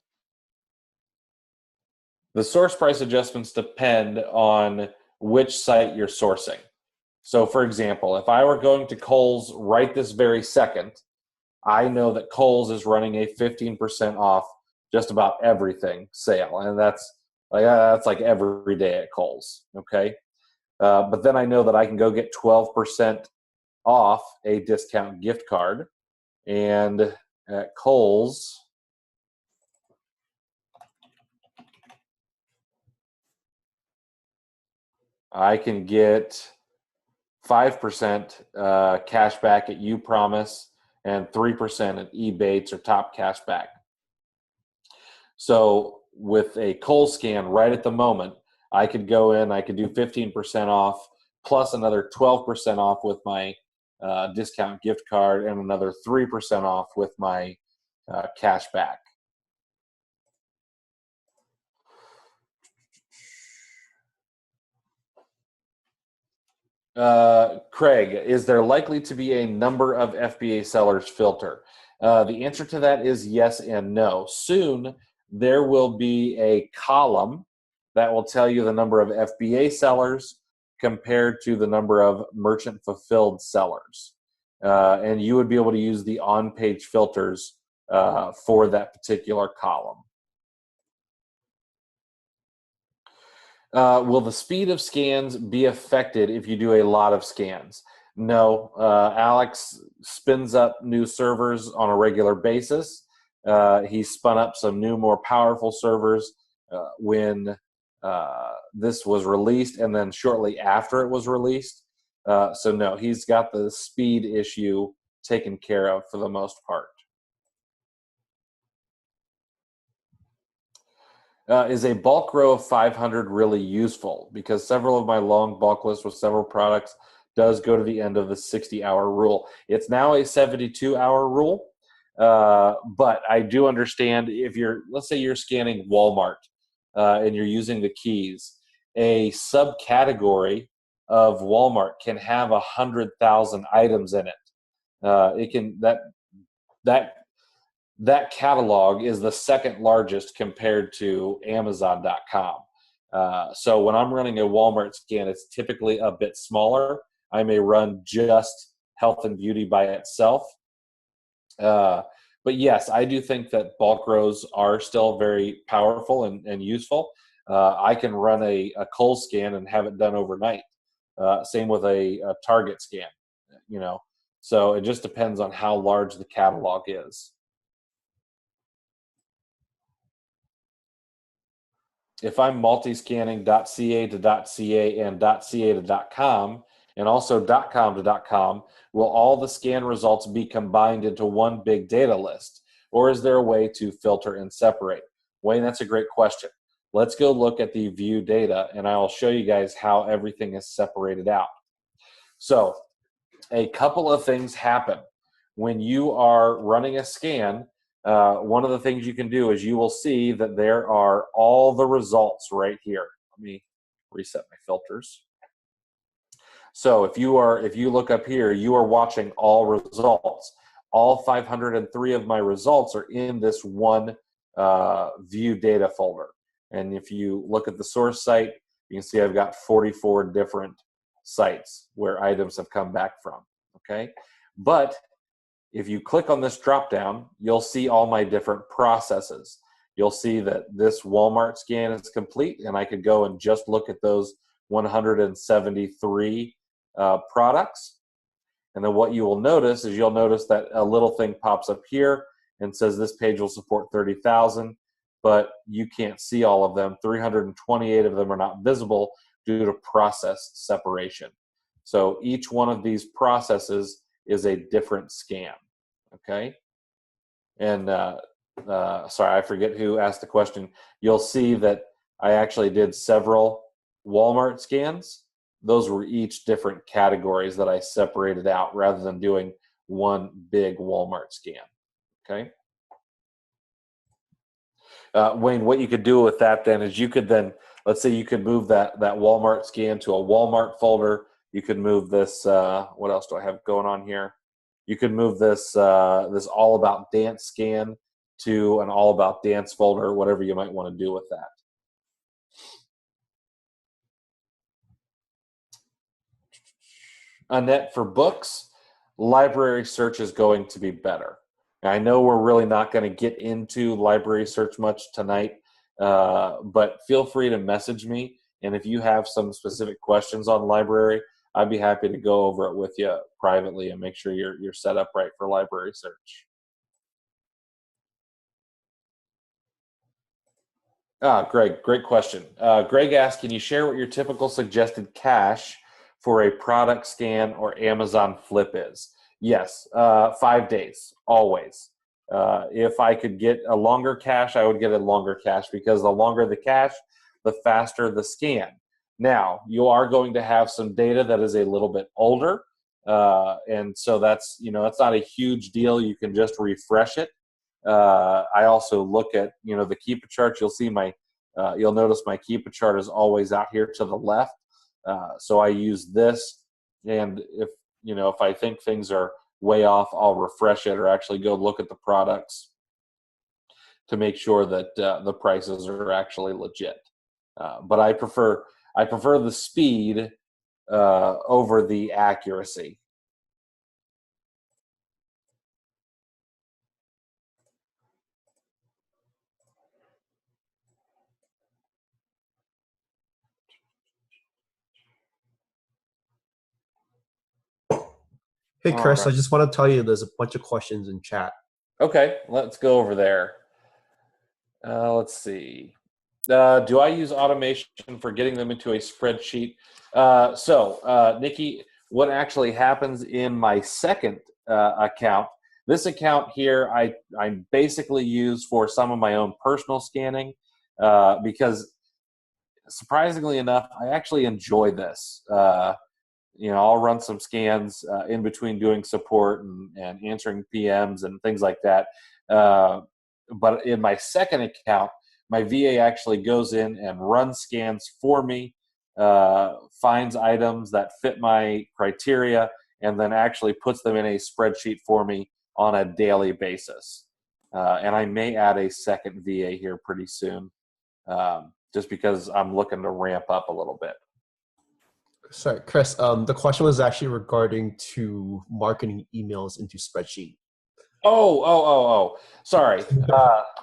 The source price adjustments depend on which site you're sourcing. So for example, if I were going to Kohl's right this very second, I know that Kohl's is running a 15% off just about everything sale. And that's like every day at Kohl's, okay? But then I know that I can go get 12% off a discount gift card. And at Kohl's, I can get 5% cash back at UPromise and 3% at Ebates or Top Cashback. So with a Kohl's scan right at the moment, I could go in, I could do 15% off plus another 12% off with my discount gift card and another 3% off with my cash back. Craig, is there likely to be a number of FBA sellers filter? The answer to that is yes and no. Soon, there will be a column that will tell you the number of FBA sellers compared to the number of merchant fulfilled sellers. And you would be able to use the on-page filters for that particular column. Will the speed of scans be affected if you do a lot of scans? No. Alex spins up new servers on a regular basis. He spun up some new, more powerful servers when this was released and then shortly after it was released. So no, he's got the speed issue taken care of for the most part. Is a bulk row of 500 really useful? Because several of my long bulk lists with several products does go to the end of the 60-hour rule. It's now a 72-hour rule, but I do understand if you're, let's say you're scanning Walmart and you're using the keys, a subcategory of Walmart can have 100,000 items in it. It can that catalog is the second largest compared to Amazon.com. So when I'm running a Walmart scan, it's typically a bit smaller. I may run just health and beauty by itself. But yes, I do think that bulk rows are still very powerful and useful. I can run a Kohl's scan and have it done overnight. Same with a Target scan, you know. So it just depends on how large the catalog is. If I'm multi-scanning .ca to .ca and .ca to .com and also .com to .com, will all the scan results be combined into one big data list? Or is there a way to filter and separate? Wayne, that's a great question. Let's go look at the view data and I'll show you guys how everything is separated out. So a couple of things happen. When you are running a scan, one of the things you can do is you will see that there are all the results right here. Let me reset my filters. So if you look up here, you are watching all results. All 503 of my results are in this one view data folder. And if you look at the source site, you can see I've got 44 different sites where items have come back from, okay? But if you click on this drop down, you'll see all my different processes. You'll see that this Walmart scan is complete, and I could go and just look at those 173 products. And then what you will notice is you'll notice that a little thing pops up here and says this page will support 30,000, but you can't see all of them. 328 of them are not visible due to process separation. So each one of these processes is a different scan, okay? And sorry, I forget who asked the question. You'll see that I actually did several Walmart scans. Those were each different categories that I separated out rather than doing one big Walmart scan, okay? Wayne, what you could do with that then is you could then, let's say you could move that Walmart scan to a Walmart folder. You could move this, what else do I have going on here? You could move this this All About Dance scan to an All About Dance folder, whatever you might want to do with that. Annette, for books, library search is going to be better. I know we're really not going to get into library search much tonight, but feel free to message me. And if you have some specific questions on library, I'd be happy to go over it with you privately and make sure you're set up right for library search. Greg, great question. Greg asked, can you share what your typical suggested cash for a product scan or Amazon flip is? Yes, 5 days, always. If I could get a longer cache, I would get a longer cache, because the longer the cache, the faster the scan. Now, you are going to have some data that is a little bit older, and so that's, it's not a huge deal. You can just refresh it. I also look at, the Keepa chart. You'll see you'll notice my Keepa chart is always out here to the left. So I use this, and if I think things are way off, I'll refresh it or actually go look at the products to make sure that the prices are actually legit. But I prefer the speed over the accuracy. Hey, Chris, I just want to tell you there's a bunch of questions in chat. Okay, let's go over there. Let's see. Do I use automation for getting them into a spreadsheet? Nikki, what actually happens in my second account, this account here, I basically use for some of my own personal scanning, because surprisingly enough, I actually enjoy this. I'll run some scans in between doing support and answering PMs and things like that. But in my second account, my VA actually goes in and runs scans for me, finds items that fit my criteria, and then actually puts them in a spreadsheet for me on a daily basis. And I may add a second VA here pretty soon, just because I'm looking to ramp up a little bit. Sorry, Chris, the question was actually regarding to marketing emails into spreadsheet. Oh. Sorry.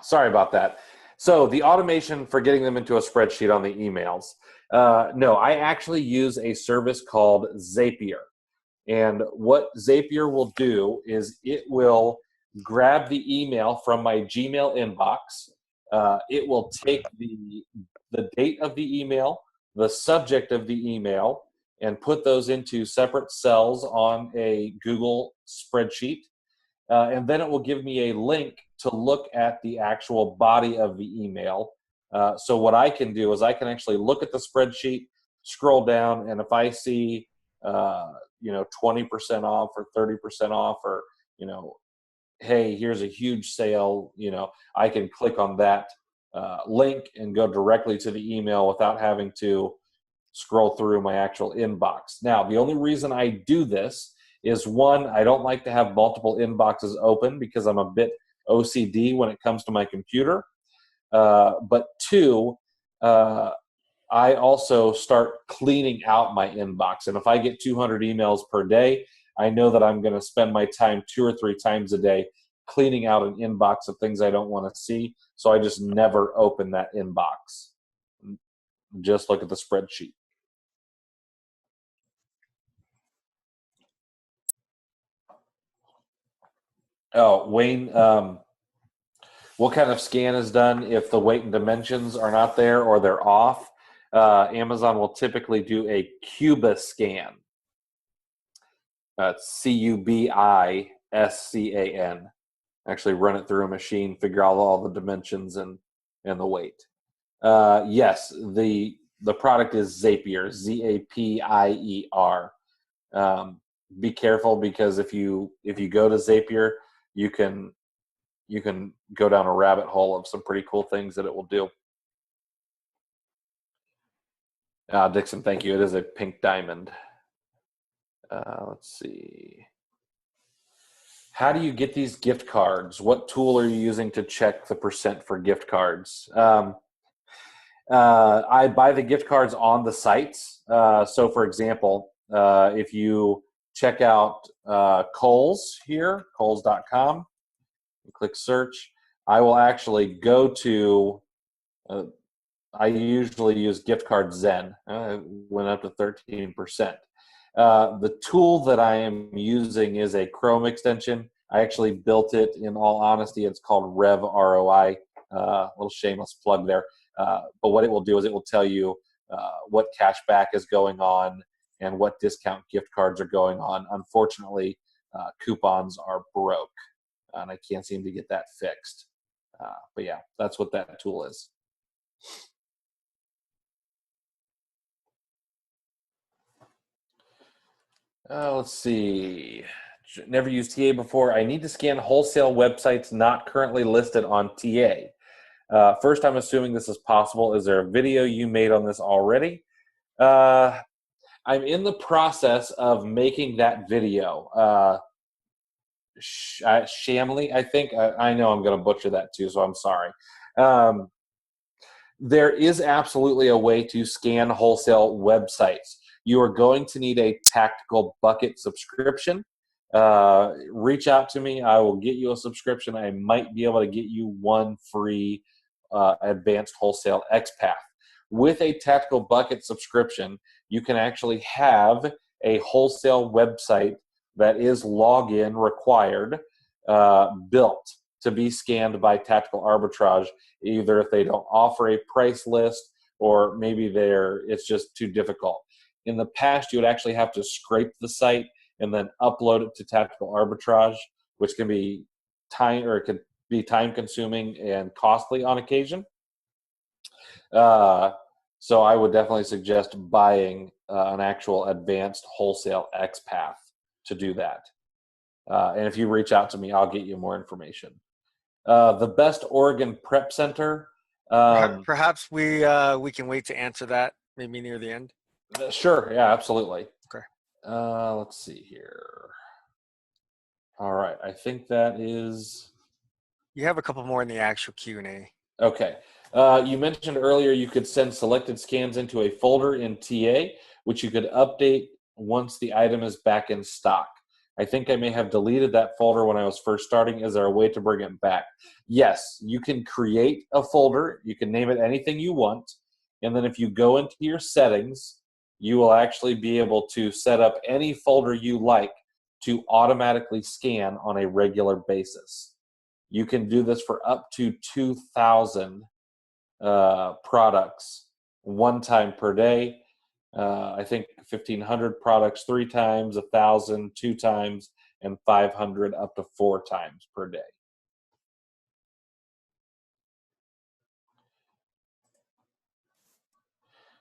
Sorry about that. So the automation for getting them into a spreadsheet on the emails. No, I actually use a service called Zapier. And what Zapier will do is it will grab the email from my Gmail inbox. It will take the date of the email, the subject of the email, and put those into separate cells on a Google spreadsheet. And then it will give me a link to look at the actual body of the email. So what I can do is I can actually look at the spreadsheet, scroll down, and if I see 20% off or 30% off, or hey, here's a huge sale, I can click on that link and go directly to the email without having to scroll through my actual inbox. Now, the only reason I do this is, one, I don't like to have multiple inboxes open because I'm a bit OCD when it comes to my computer. But two, I also start cleaning out my inbox. And if I get 200 emails per day, I know that I'm going to spend my time 2 or 3 times a day cleaning out an inbox of things I don't want to see. So I just never open that inbox. Just look at the spreadsheet. Oh, Wayne, what kind of scan is done if the weight and dimensions are not there or they're off? Amazon will typically do a Cuba scan. CUBISCAN. Actually run it through a machine, figure out all the dimensions and the weight. Yes, the product is Zapier, ZAPIER. Be careful, because if you go to Zapier, you can go down a rabbit hole of some pretty cool things that it will do. Dixon, thank you. It is a pink diamond. Let's see. How do you get these gift cards? What tool are you using to check the percent for gift cards? I buy the gift cards on the sites. So, for example, if you check out Kohl's here, Kohl's.com. Click search. I will actually go to, I usually use gift card Zen. It went up to 13%. The tool that I am using is a Chrome extension. I actually built it, in all honesty. It's called RevROI. Little shameless plug there. But what it will do is it will tell you what cashback is going on and what discount gift cards are going on. Unfortunately, coupons are broke, and I can't seem to get that fixed. But yeah, that's what that tool is. Let's see. Never used TA before. I need to scan wholesale websites not currently listed on TA. First, I'm assuming this is possible. Is there a video you made on this already? I'm in the process of making that video. Shamley, I think. I know I'm going to butcher that too, so I'm sorry. There is absolutely a way to scan wholesale websites. You are going to need a tactical bucket subscription. Reach out to me. I will get you a subscription. I might be able to get you one free advanced wholesale XPath. With a tactical bucket subscription, you can actually have a wholesale website that is login required built to be scanned by Tactical Arbitrage, either if they don't offer a price list or maybe it's just too difficult. In the past, you would actually have to scrape the site and then upload it to Tactical Arbitrage, which can be time consuming and costly on occasion. So I would definitely suggest buying an actual advanced wholesale XPath to do that. And if you reach out to me, I'll get you more information. The best Oregon Prep Center. Perhaps we can wait to answer that maybe near the end. Sure. Yeah, absolutely. Okay. Let's see here. All right. I think that is. You have a couple more in the actual Q&A. Okay. You mentioned earlier you could send selected scans into a folder in TA, which you could update once the item is back in stock. I think I may have deleted that folder when I was first starting. Is there a way to bring it back? Yes, you can create a folder. You can name it anything you want. And then if you go into your settings, you will actually be able to set up any folder you like to automatically scan on a regular basis. You can do this for up to 2,000 products one time per day. I think 1,500 products 3 times, 1,000 2 times, and 500 up to 4 times per day.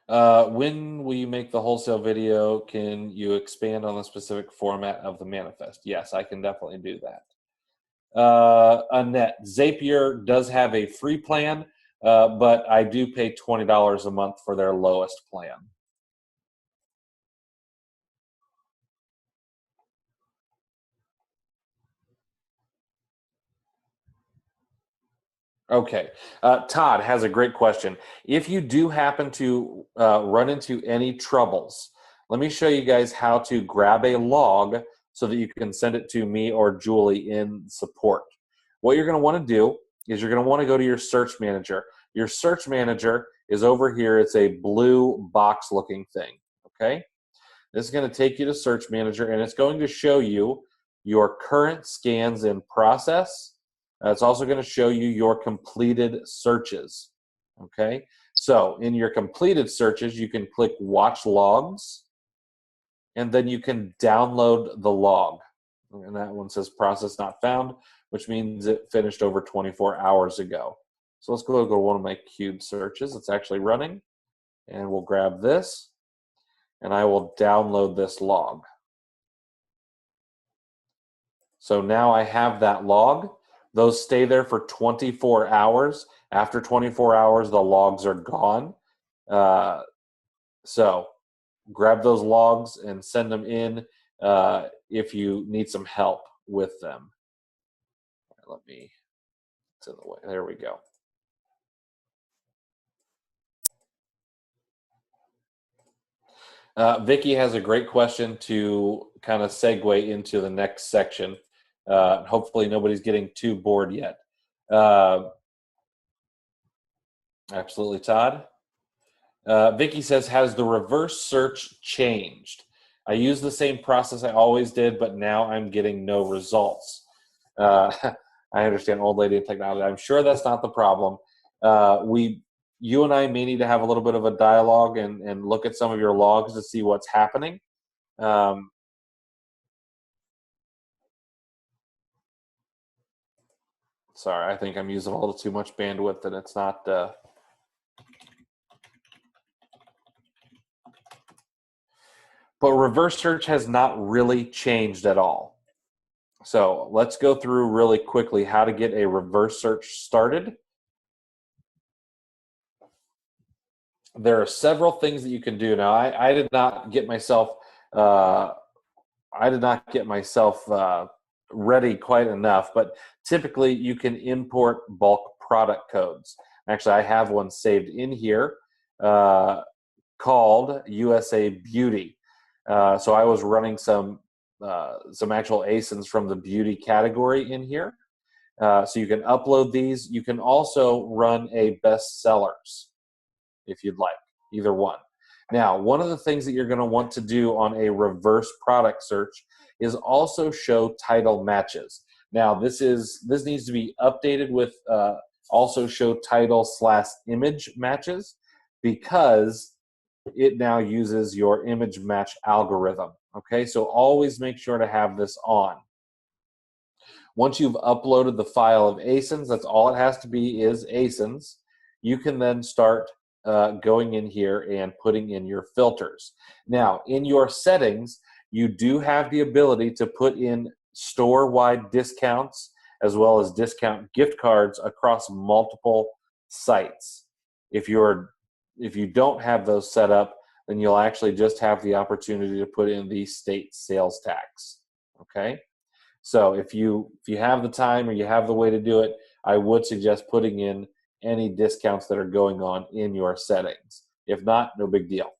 When we make the wholesale video, can you expand on the specific format of the manifest? Yes, I can definitely do that. Annette, Zapier does have a free plan, but I do pay $20 a month for their lowest plan. Okay. Todd has a great question. If you do happen to run into any troubles, let me show you guys how to grab a log so that you can send it to me or Julie in support. What you're going to want to do is you're going to want to go to your search manager. Your search manager is over here. It's a blue box looking thing. Okay. This is going to take you to search manager, and it's going to show you your current scans in process. It's also going to show you your completed searches. Okay, so in your completed searches, you can click Watch Logs, and then you can download the log. And that one says Process Not Found, which means it finished over 24 hours ago. So let's go to one of my queued searches. It's actually running, and we'll grab this, and I will download this log. So now I have that log. Those stay there for 24 hours. After 24 hours, the logs are gone. So grab those logs and send them in if you need some help with them. Let me, it's in the way. There we go. Vicky has a great question to kind of segue into the next section. Hopefully nobody's getting too bored yet. Absolutely, Todd. Vicky says, has the reverse search changed? I use the same process I always did, but now I'm getting no results. I understand, old lady in technology. I'm sure that's not the problem. You and I may need to have a little bit of a dialogue and look at some of your logs to see what's happening. Sorry, I think I'm using a little too much bandwidth, and it's not. But reverse search has not really changed at all. So let's go through really quickly how to get a reverse search started. There are several things that you can do. Now, I did not get myself ready quite enough, but typically you can import bulk product codes. Actually, I have one saved in here called USA Beauty. So I was running some actual ASINs from the beauty category in here. So you can upload these. You can also run a bestsellers if you'd like, either one. Now, one of the things that you're going to want to do on a reverse product search is also show title matches. Now, this needs to be updated with also show title / image matches, because it now uses your image match algorithm. Okay, so always make sure to have this on. Once you've uploaded the file of ASINs, that's all it has to be, is ASINs. You can then start going in here and putting in your filters. Now, in your settings, you do have the ability to put in store-wide discounts as well as discount gift cards across multiple sites. If you don't have those set up, then you'll actually just have the opportunity to put in the state sales tax. Okay? So if you have the time or you have the way to do it, I would suggest putting in any discounts that are going on in your settings. If not, no big deal.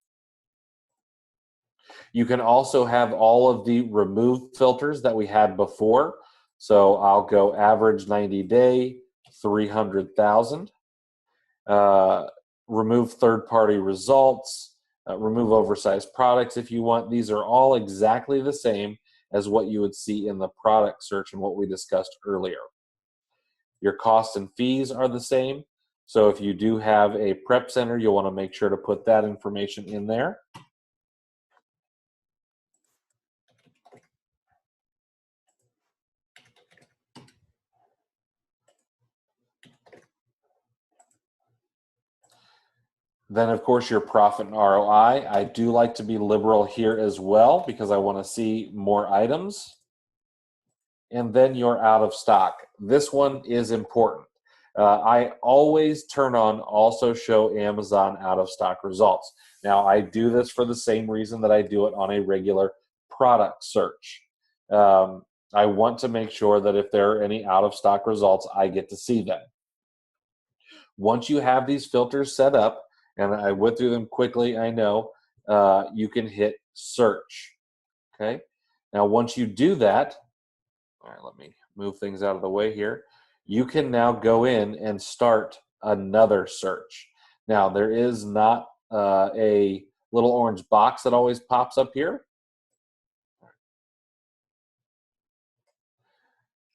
You can also have all of the remove filters that we had before. So I'll go average 90-day, 300,000. Remove third-party results, remove oversized products if you want. These are all exactly the same as what you would see in the product search and what we discussed earlier. Your costs and fees are the same. So if you do have a prep center, you'll want to make sure to put that information in there. Then, of course, your profit and ROI. I do like to be liberal here as well because I want to see more items. And then you're out of stock. This one is important. I always turn on also show Amazon out of stock results. Now, I do this for the same reason that I do it on a regular product search. I want to make sure that if there are any out of stock results, I get to see them. Once you have these filters set up, and I went through them quickly, I know, you can hit search. Okay. Now, once you do that, all right, let me move things out of the way here. You can now go in and start another search. Now, there is not a little orange box that always pops up here.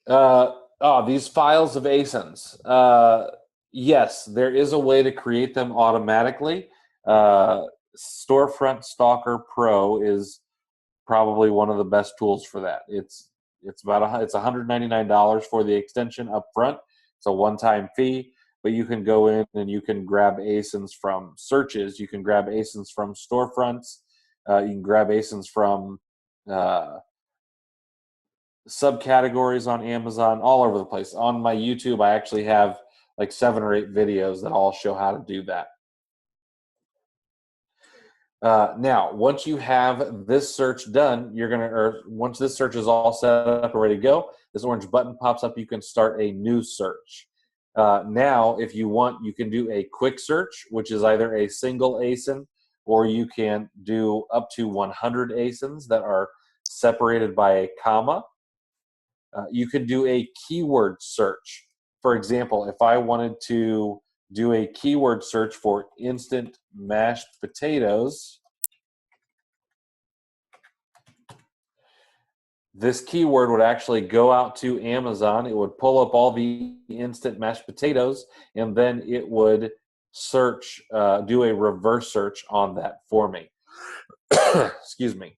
These files of ASINs. Yes, there is a way to create them automatically. Storefront Stalker Pro is probably one of the best tools for that. It's $199 for the extension up front. It's a one-time fee, but you can go in and you can grab ASINs from searches. You can grab ASINs from storefronts. You can grab ASINs from subcategories on Amazon, all over the place. On my YouTube, I actually have like 7 or 8 videos that all show how to do that. Now, once you have this search done, once this search is all set up and ready to go, this orange button pops up. You can start a new search. Now, if you want, you can do a quick search, which is either a single ASIN or you can do up to 100 ASINs that are separated by a comma. You can do a keyword search. For example, if I wanted to do a keyword search for instant mashed potatoes, this keyword would actually go out to Amazon. It would pull up all the instant mashed potatoes, and then it would search, do a reverse search on that for me. Excuse me.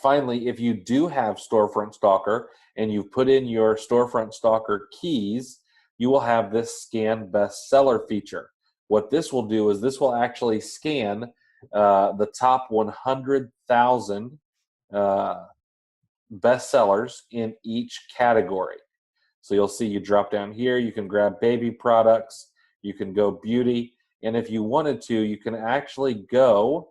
Finally, if you do have Storefront Stalker and you put in your Storefront Stalker keys, you will have this scan bestseller feature. What this will do is this will actually scan the top 100,000 bestsellers in each category. So you'll see you drop down here, you can grab baby products, you can go beauty, and if you wanted to, you can actually go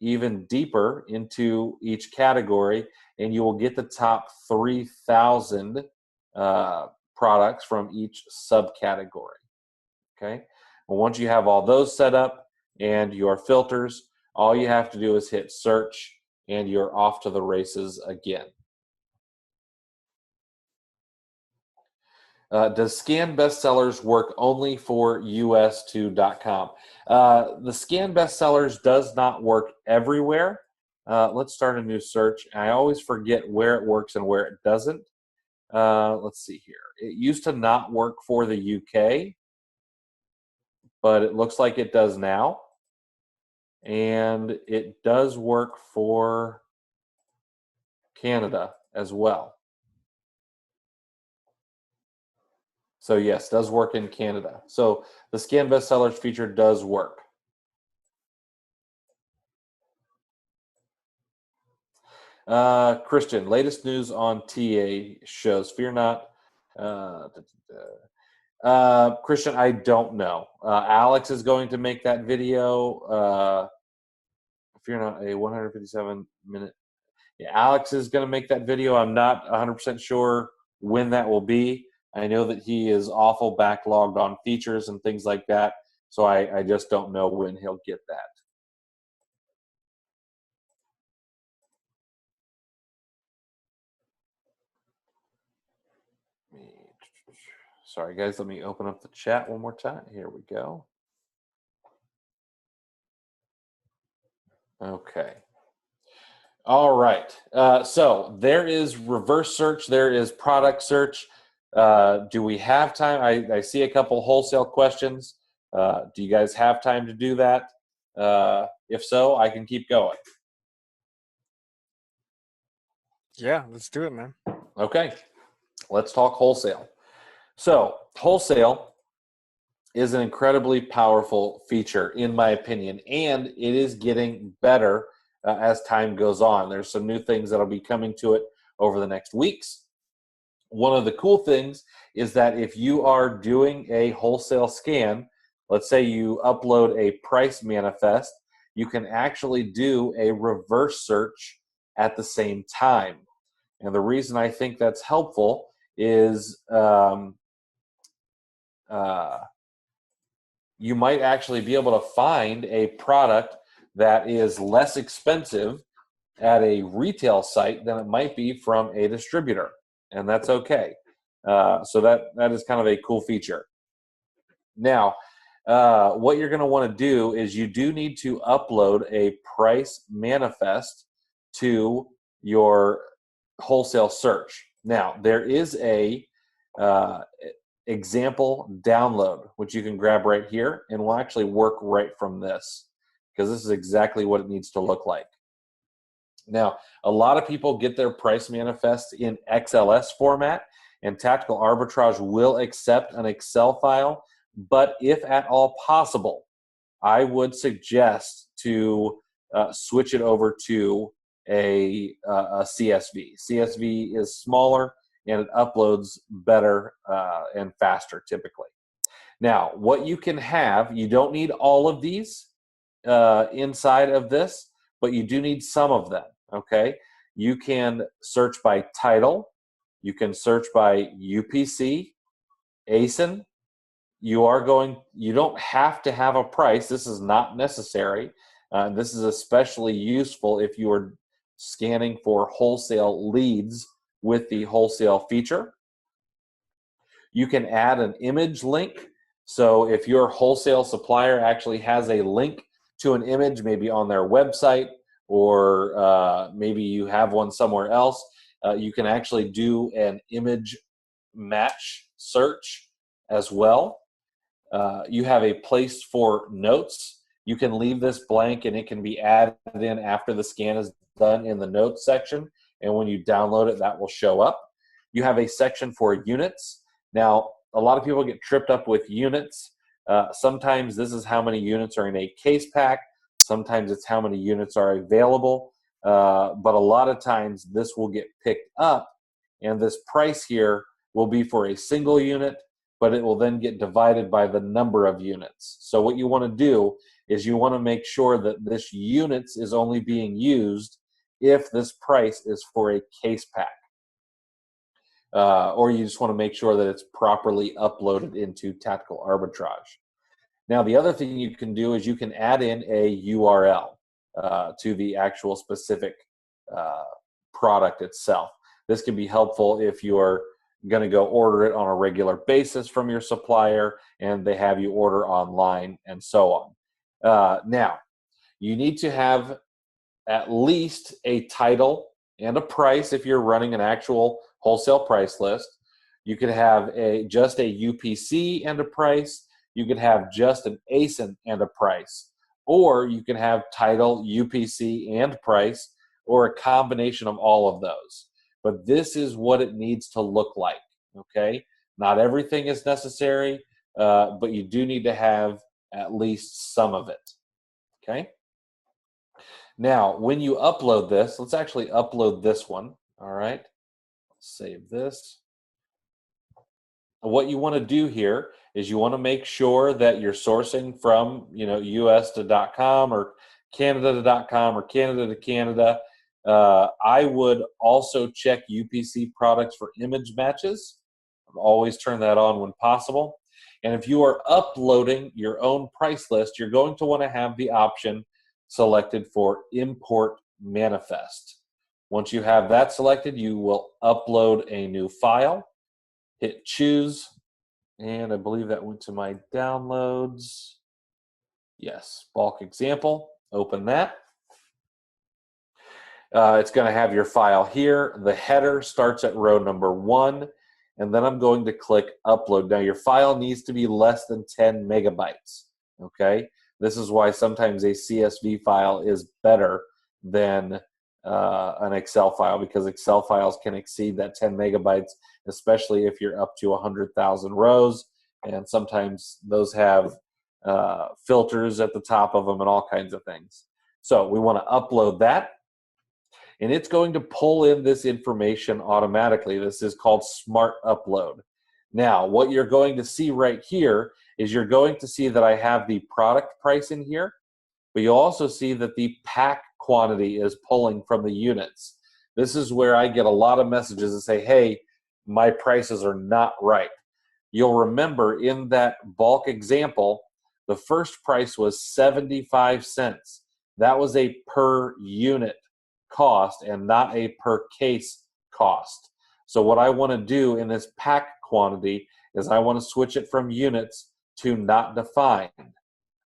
even deeper into each category, and you will get the top 3,000 products from each subcategory. Okay. Well, once you have all those set up and your filters, all you have to do is hit search, and you're off to the races again. Does scan bestsellers work only for us2.com? The scan bestsellers does not work everywhere. Let's start a new search. I always forget where it works and where it doesn't. Let's see here. It used to not work for the UK, but it looks like it does now. And it does work for Canada as well. So yes, does work in Canada. So the scan bestsellers feature does work. Christian, latest news on TA shows. Fear not. Christian, I don't know. Alex is going to make that video. Fear not, a 157-minute. Yeah, Alex is going to make that video. I'm not 100% sure when that will be. I know that he is awful backlogged on features and things like that, so I just don't know when he'll get that. Sorry, guys, let me open up the chat one more time. Here we go. Okay. All right. So there is reverse search. There is product search. Do we have time? I see a couple wholesale questions. Do you guys have time to do that? If so, I can keep going. Yeah, let's do it, man. Okay. Let's talk wholesale. So wholesale is an incredibly powerful feature, in my opinion, and it is getting better as time goes on. There's some new things that'll be coming to it over the next weeks. One of the cool things is that if you are doing a wholesale scan, let's say you upload a price manifest, you can actually do a reverse search at the same time. And the reason I think that's helpful is you might actually be able to find a product that is less expensive at a retail site than it might be from a distributor, and that's okay. So that is kind of a cool feature. Now, what you're going to want to do is you do need to upload a price manifest to your wholesale search. Now, there is a example download, which you can grab right here, and will actually work right from this, because this is exactly what it needs to look like. Now, a lot of people get their price manifest in XLS format, and Tactical Arbitrage will accept an Excel file, but if at all possible, I would suggest to switch it over to a CSV. CSV is smaller, and it uploads better and faster typically. Now, what you can have, you don't need all of these inside of this, but you do need some of them, okay? You can search by title. You can search by UPC, ASIN, you don't have to have a price. This is not necessary. This is especially useful if you are scanning for wholesale leads with the wholesale feature. You can add an image link. So if your wholesale supplier actually has a link to an image, maybe on their website, or maybe you have one somewhere else, you can actually do an image match search as well. You have a place for notes. You can leave this blank and it can be added in after the scan is done in the notes section. And when you download it, that will show up. You have a section for units. Now, a lot of people get tripped up with units. Sometimes this is how many units are in a case pack. Sometimes it's how many units are available. But a lot of times this will get picked up, and this price here will be for a single unit, but it will then get divided by the number of units. So what you want to do is you want to make sure that this units is only being used if this price is for a case pack. Or you just want to make sure that it's properly uploaded into Tactical Arbitrage. Now, the other thing you can do is you can add in a URL to the actual specific product itself. This can be helpful if you're going to go order it on a regular basis from your supplier and they have you order online and so on. Now, you need to have at least a title and a price if you're running an actual wholesale price list. You could have just a UPC and a price. You could have just an ASIN and a price. Or you can have title, UPC, and price, or a combination of all of those. But this is what it needs to look like, okay? Not everything is necessary, but you do need to have at least some of it, okay? Now, when you upload this, let's actually upload this one, all right? Save this. What you want to do here is you want to make sure that you're sourcing from, US to .com or Canada to .com or Canada to Canada. I would also check UPC products for image matches. Always turn that on when possible. And if you are uploading your own price list, you're going to want to have the option selected for import manifest. Once you have that selected, you will upload a new file, hit choose, and I believe that went to my downloads. Yes, bulk example, open that. It's going to have your file here. The header starts at row number 1, and then I'm going to click upload. Now your file needs to be less than 10 megabytes, okay? This is why sometimes a CSV file is better than an Excel file, because Excel files can exceed that 10 megabytes, especially if you're up to 100,000 rows, and sometimes those have filters at the top of them and all kinds of things. So we want to upload that, and it's going to pull in this information automatically. This is called Smart Upload. Now, what you're going to see right here is you're going to see that I have the product price in here, but you'll also see that the pack quantity is pulling from the units. This is where I get a lot of messages that say, hey, my prices are not right. You'll remember in that bulk example, the first price was 75 cents. That was a per unit cost and not a per case cost. So what I want to do in this pack quantity is I want to switch it from units to not defined,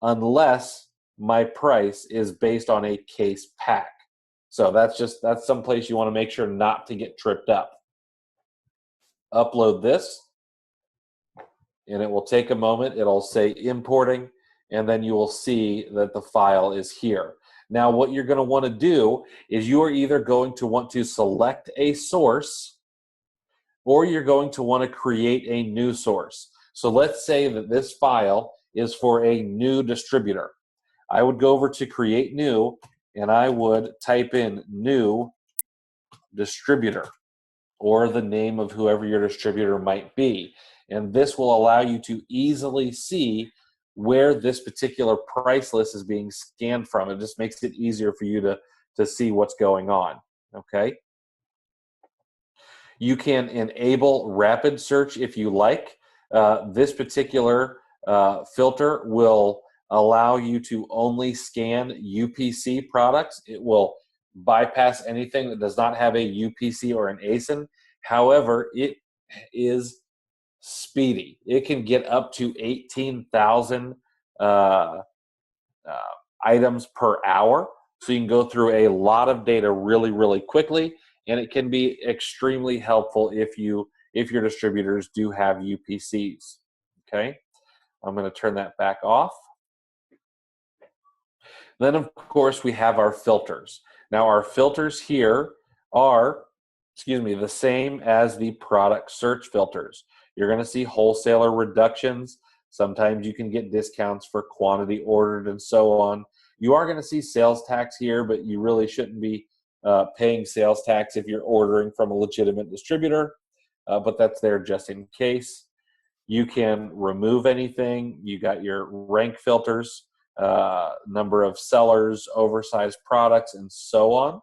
unless my price is based on a case pack. So that's some place you want to make sure not to get tripped up. Upload this, and it will take a moment. It'll say importing, and then you will see that the file is here. Now, what you're going to want to do is you are either going to want to select a source, or you're going to want to create a new source. So let's say that this file is for a new distributor. I would go over to create new, and I would type in new distributor, or the name of whoever your distributor might be. And this will allow you to easily see where this particular price list is being scanned from. It just makes it easier for you to see what's going on, okay? You can enable rapid search if you like. This particular filter will allow you to only scan UPC products. It will bypass anything that does not have a UPC or an ASIN. However, it is speedy. It can get up to 18,000 items per hour. So you can go through a lot of data really, really quickly, and it can be extremely helpful if your distributors do have UPCs. Okay, I'm going to turn that back off. Then, of course, we have our filters. Now, our filters here are, the same as the product search filters. You're going to see wholesaler reductions. Sometimes you can get discounts for quantity ordered and so on. You are going to see sales tax here, but you really shouldn't be paying sales tax if you're ordering from a legitimate distributor, but that's there just in case. You can remove anything. You got your rank filters, number of sellers, oversized products, and so on.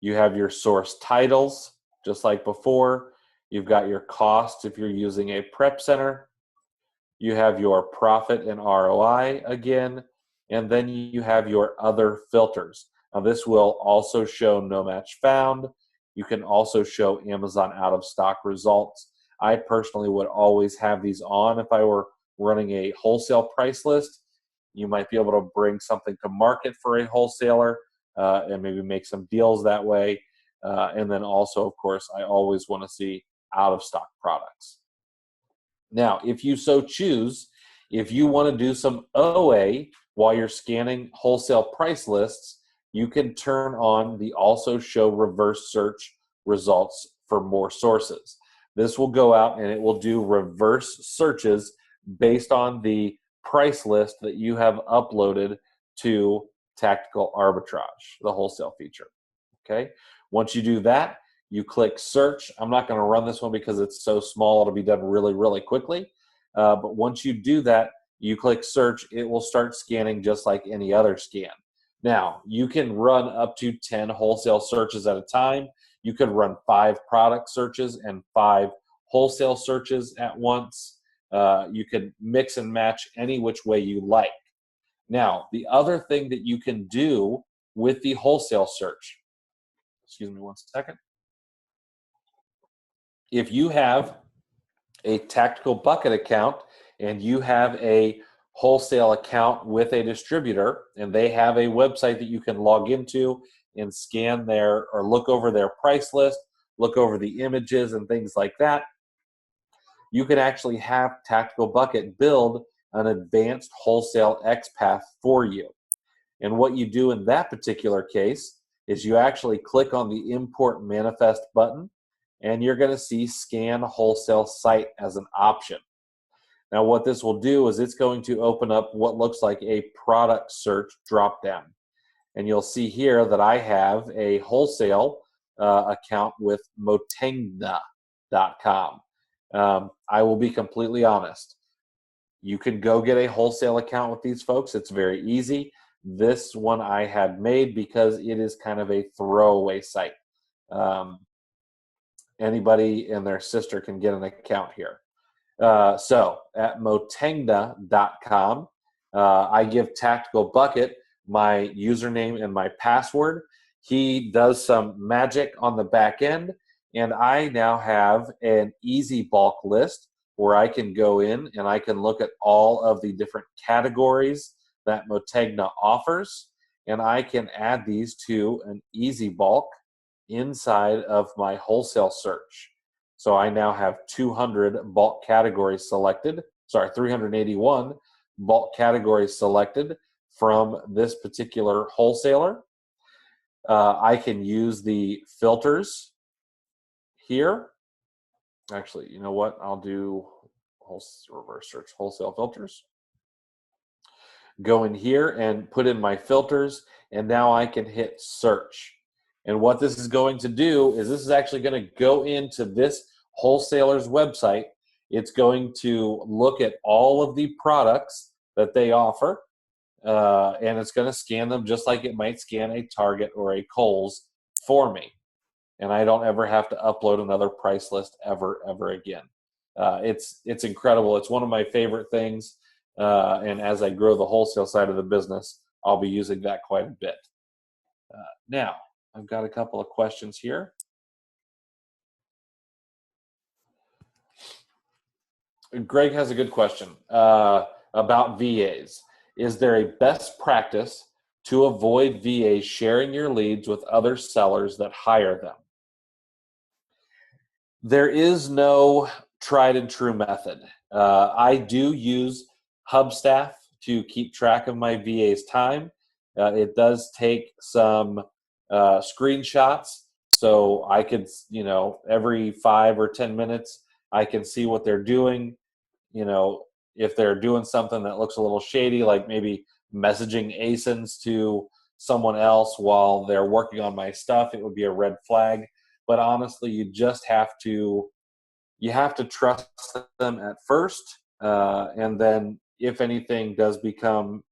You have your source titles, just like before. You've got your costs if you're using a prep center. You have your profit and ROI again, and then you have your other filters. Now this will also show no match found. You can also show Amazon out of stock results. I personally would always have these on if I were running a wholesale price list. You might be able to bring something to market for a wholesaler and maybe make some deals that way. And then also, of course, I always want to see out of stock products. Now, if you so choose, if you want to do some OA while you're scanning wholesale price lists, you can turn on the also show reverse search results for more sources. This will go out and it will do reverse searches based on the price list that you have uploaded to Tactical Arbitrage, the wholesale feature. Okay. Once you do that, you click search. I'm not going to run this one because it's so small. It'll be done really, really quickly. But once you do that, you click search. It will start scanning just like any other scan. Now, you can run up to 10 wholesale searches at a time. You could run 5 product searches and 5 wholesale searches at once. You can mix and match any which way you like. Now, the other thing that you can do with the wholesale search, excuse me one second. If you have a tactical bucket account and you have a wholesale account with a distributor and they have a website that you can log into and scan their or look over their price list, look over the images and things like that, you can actually have Tactical Bucket build an advanced wholesale XPath for you. And what you do in that particular case is you actually click on the Import Manifest button and you're going to see Scan Wholesale Site as an option. Now what this will do is it's going to open up what looks like a product search dropdown. And you'll see here that I have a wholesale account with Motengna.com. I will be completely honest. You can go get a wholesale account with these folks. It's very easy. This one I had made because it is kind of a throwaway site. Anybody and their sister can get an account here. So at Motengna.com, I give Tactical Bucket my username and my password. He does some magic on the back end, and I now have an easy bulk list where I can go in and I can look at all of the different categories that Motengna offers, and I can add these to an easy bulk inside of my wholesale search. So I now have 200 bulk categories selected, 381 bulk categories selected from this particular wholesaler. I can use the filters here. Actually, you know what? I'll do reverse search wholesale filters. Go in here and put in my filters, and now I can hit search. And what this is going to do is this is actually going to go into this wholesaler's website. It's going to look at all of the products that they offer, and it's going to scan them just like it might scan a Target or a Kohl's for me. And I don't ever have to upload another price list ever again. It's incredible. It's one of my favorite things. And as I grow the wholesale side of the business, I'll be using that quite a bit. Now, I've got a couple of questions here. Greg has a good question about VAs. Is there a best practice to avoid VAs sharing your leads with other sellers that hire them? There is no tried and true method. I do use Hubstaff to keep track of my VA's time. It does take some screenshots, so I could, every 5 or 10 minutes, I can see what they're doing. If they're doing something that looks a little shady, like maybe messaging ASINs to someone else while they're working on my stuff, it would be a red flag. But honestly, you have to trust them at first, and then if anything does become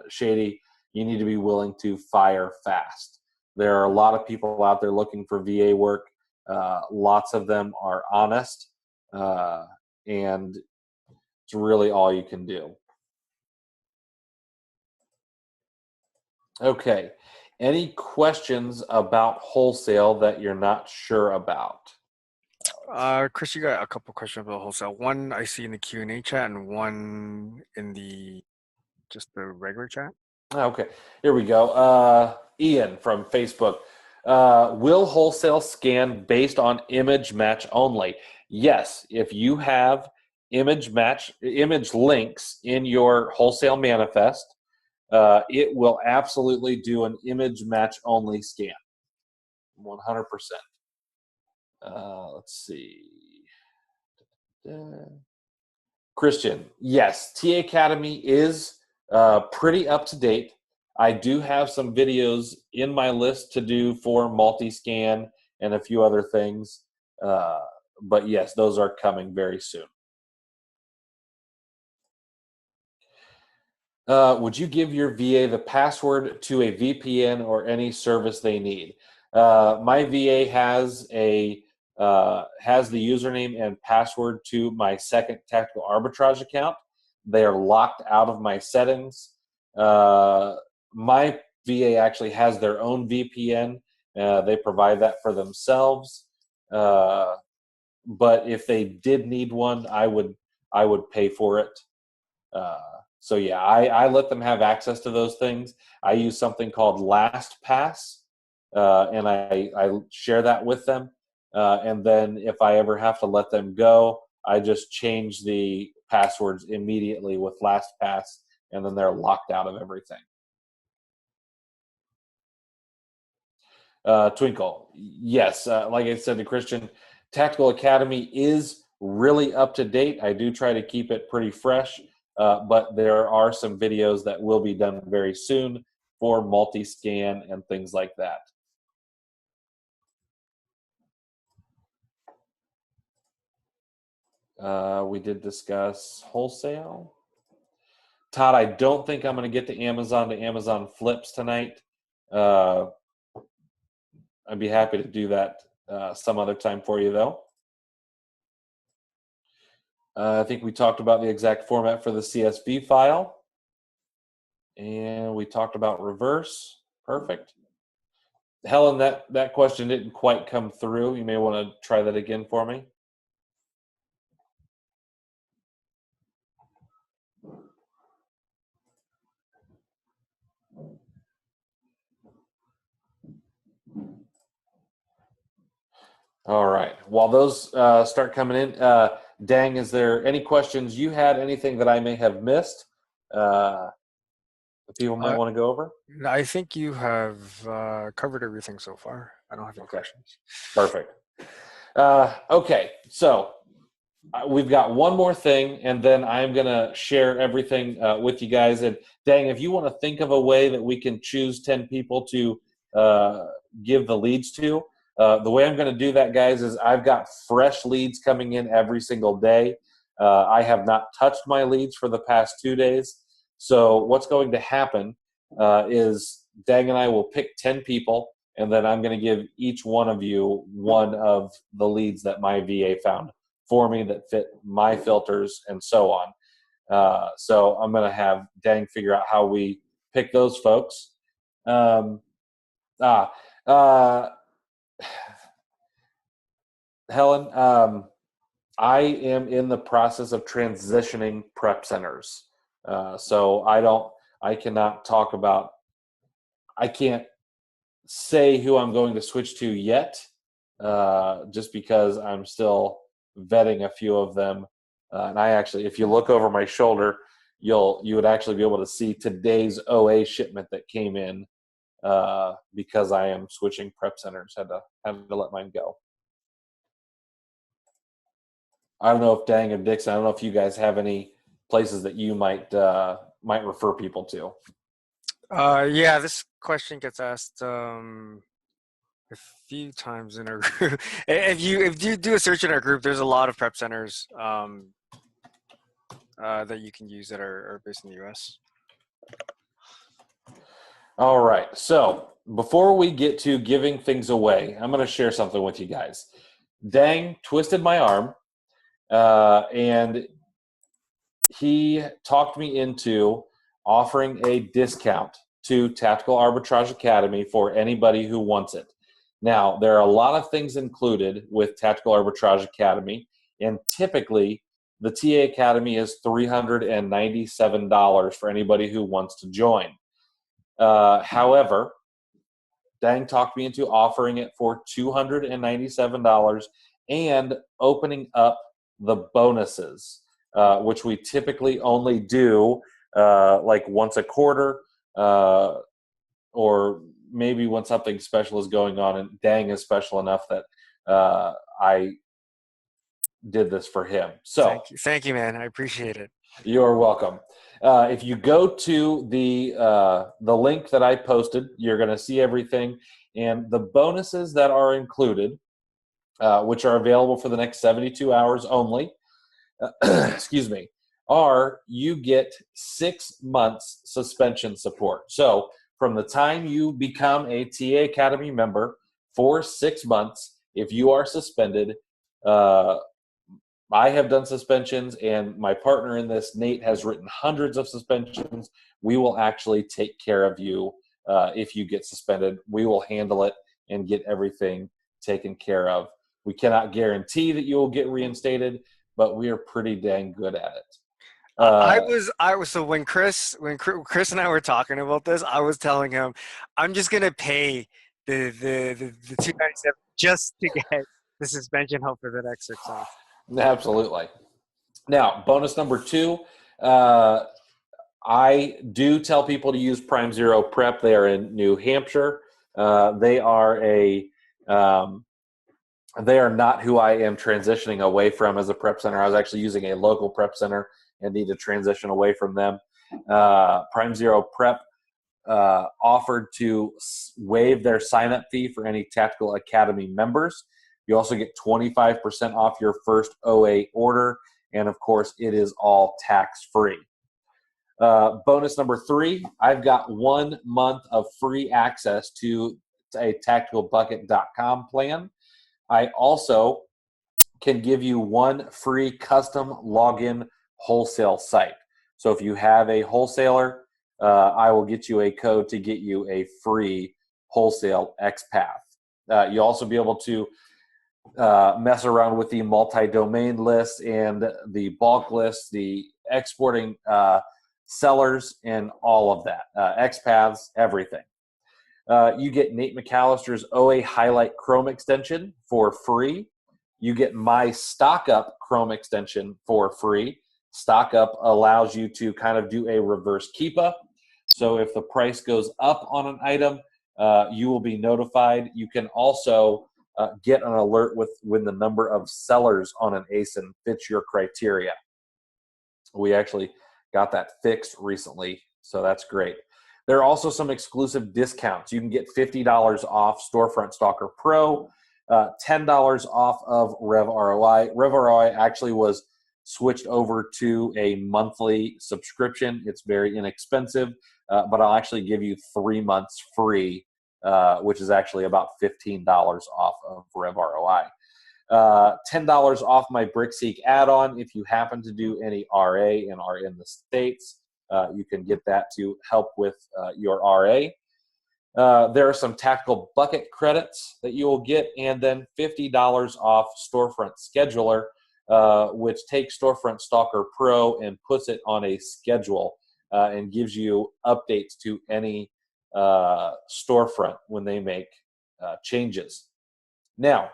shady, you need to be willing to fire fast. There are a lot of people out there looking for VA work. Lots of them are honest, and it's really all you can do. Okay. Any questions about wholesale that you're not sure about? Chris, you got a couple questions about wholesale. One I see in the Q&A chat and one in the regular chat. Okay, here we go. Ian from Facebook. Will wholesale scan based on image match only? Yes, if you have image links in your wholesale manifest, it will absolutely do an image match only scan. 100%. Let's see. Christian, yes, TA Academy is pretty up to date. I do have some videos in my list to do for multi-scan and a few other things. But yes, those are coming very soon. Would you give your VA the password to a VPN or any service they need? My VA has the username and password to my second tactical arbitrage account. They are locked out of my settings. My VA actually has their own VPN. They provide that for themselves. But if they did need one, I would pay for it. So yeah, I let them have access to those things. I use something called LastPass, and I share that with them. And then if I ever have to let them go, I just change the passwords immediately with LastPass, and then they're locked out of everything. Twinkle, yes, like I said to Christian, Tactical Academy is really up to date. I do try to keep it pretty fresh. But there are some videos that will be done very soon for multi-scan and things like that. We did discuss wholesale. Todd, I don't think I'm going to get to Amazon Flips tonight. I'd be happy to do that some other time for you, though. I think we talked about the exact format for the CSV file. And we talked about reverse. Perfect. Helen, that question didn't quite come through. You may want to try that again for me. All right. While those start coming in, Dang, is there any questions you had, anything that I may have missed that people might want to go over? I think you have covered everything so far. I don't have any questions. Perfect. Okay, so we've got one more thing, and then I'm going to share everything with you guys. And Dang, if you want to think of a way that we can choose 10 people to give the leads to, the way I'm going to do that, guys, is I've got fresh leads coming in every single day. I have not touched my leads for the past 2 days. So what's going to happen is Dang and I will pick 10 people, and then I'm going to give each one of you one of the leads that my VA found for me that fit my filters and so on. So I'm going to have Dang figure out how we pick those folks. Helen, I am in the process of transitioning prep centers. So I cannot talk about, I can't say who I'm going to switch to yet, just because I'm still vetting a few of them. And I actually, if you look over my shoulder, you would actually be able to see today's OA shipment that came in, because I am switching prep centers. Had to let mine go. I don't know if Dang and Dixon, I don't know if you guys have any places that you might refer people to. Yeah, this question gets asked a few times in our group. If you do a search in our group, there's a lot of prep centers that you can use that are based in the U.S. All right. So before we get to giving things away, I'm going to share something with you guys. Dang twisted my arm, and he talked me into offering a discount to Tactical Arbitrage Academy for anybody who wants it. Now, there are a lot of things included with Tactical Arbitrage Academy, and typically the TA Academy is $397 for anybody who wants to join. However, Dang talked me into offering it for $297 and opening up the bonuses, which we typically only do like once a quarter, or maybe when something special is going on, and Dang is special enough that I did this for him. So thank you, man. I appreciate it. You're welcome. If you go to the link that I posted, you're going to see everything, and the bonuses that are included, which are available for the next 72 hours only, excuse me, are you get 6 months suspension support. So from the time you become a TA Academy member for 6 months, if you are suspended, I have done suspensions, and my partner in this, Nate, has written hundreds of suspensions. We will actually take care of you if you get suspended. We will handle it and get everything taken care of. We cannot guarantee that you will get reinstated, but we are pretty dang good at it. I was so when Chris and I were talking about this, I was telling him I'm just gonna pay the $297 just to get the suspension help for the next 6 months. Absolutely. Now, bonus number 2, I do tell people to use Prime Zero Prep. They are in New Hampshire. They are not who I am transitioning away from as a prep center. I was actually using a local prep center and need to transition away from them. Prime Zero Prep offered to waive their sign-up fee for any Tactical Academy members. You also get 25% off your first OA order, and of course, it is all tax-free. Bonus number 3, I've got 1 month of free access to a tacticalbucket.com plan. I also can give you 1 free custom login wholesale site. So if you have a wholesaler, I will get you a code to get you a free wholesale XPath. You'll also be able to mess around with the multi-domain list and the bulk list, the exporting sellers, and all of that. XPaths, everything. You get Nate McAllister's OA Highlight Chrome extension for free. You get my StockUp Chrome extension for free. StockUp allows you to kind of do a reverse keepa. So if the price goes up on an item, you will be notified. You can also get an alert when the number of sellers on an ASIN fits your criteria. We actually got that fixed recently, so that's great. There are also some exclusive discounts. You can get $50 off Storefront Stalker Pro, $10 off of RevROI. RevROI actually was switched over to a monthly subscription. It's very inexpensive, but I'll actually give you 3 months free, which is actually about $15 off of RevROI. $10 off my BrickSeek add-on if you happen to do any RA and are in the States. You can get that to help with your RA. There are some tactical bucket credits that you will get, and then $50 off Storefront Scheduler, which takes Storefront Stalker Pro and puts it on a schedule and gives you updates to any storefront when they make changes. Now,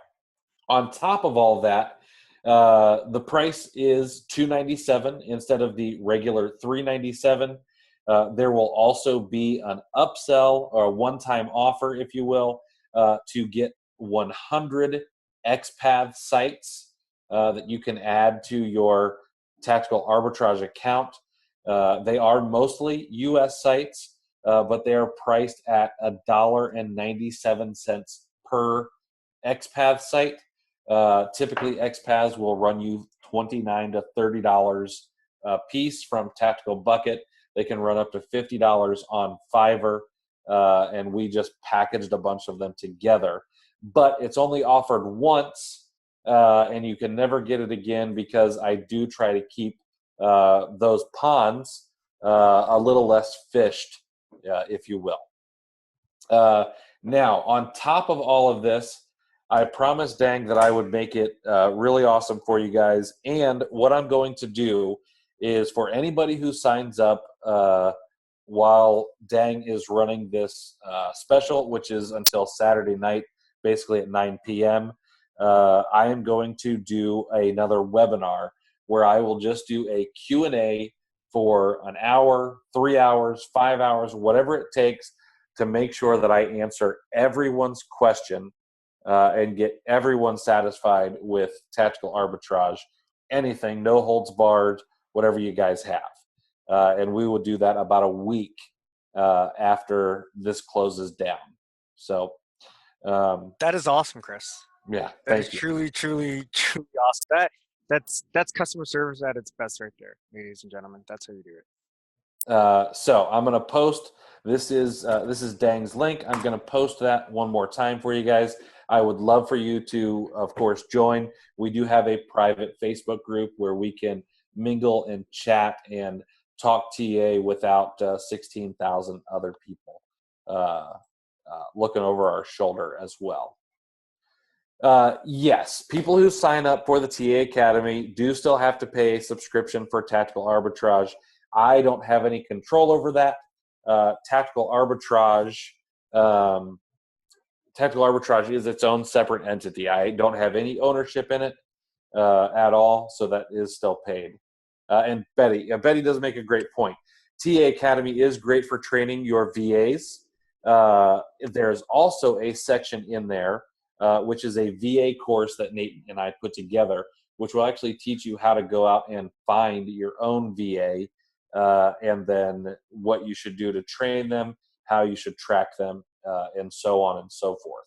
on top of all that, the price is $297 instead of the regular $397. There will also be an upsell or a one-time offer, if you will, to get 100 XPath sites that you can add to your Tactical Arbitrage account. They are mostly U.S. sites, but they are priced at $1.97 per XPath site. Typically, XPaths will run you $29 to $30 a piece from Tactical Bucket. They can run up to $50 on Fiverr, and we just packaged a bunch of them together. But it's only offered once, and you can never get it again because I do try to keep those ponds a little less fished, if you will. Now, on top of all of this, I promised Dang that I would make it really awesome for you guys. And what I'm going to do is for anybody who signs up while Dang is running this special, which is until Saturday night, basically at 9 p.m., I am going to do another webinar where I will just do a Q&A for an hour, 3 hours, 5 hours, whatever it takes to make sure that I answer everyone's question and get everyone satisfied with Tactical Arbitrage. Anything, no holds barred, whatever you guys have. And we will do that about a week after this closes down. So that is awesome, Chris. Yeah, that is truly awesome. That's customer service at its best right there, ladies and gentlemen. That's how you do it. So I'm going to post, this is Dang's link. I'm going to post that one more time for you guys. I would love for you to, of course, join. We do have a private Facebook group where we can mingle and chat and talk TA without 16,000 other people looking over our shoulder as well. Yes, people who sign up for the TA Academy do still have to pay a subscription for Tactical Arbitrage. I don't have any control over that. Tactical Arbitrage is its own separate entity. I don't have any ownership in it at all, so that is still paid. And Betty does make a great point. TA Academy is great for training your VAs. There's also a section in there, which is a VA course that Nate and I put together, which will actually teach you how to go out and find your own VA, and then what you should do to train them, how you should track them, and so on and so forth.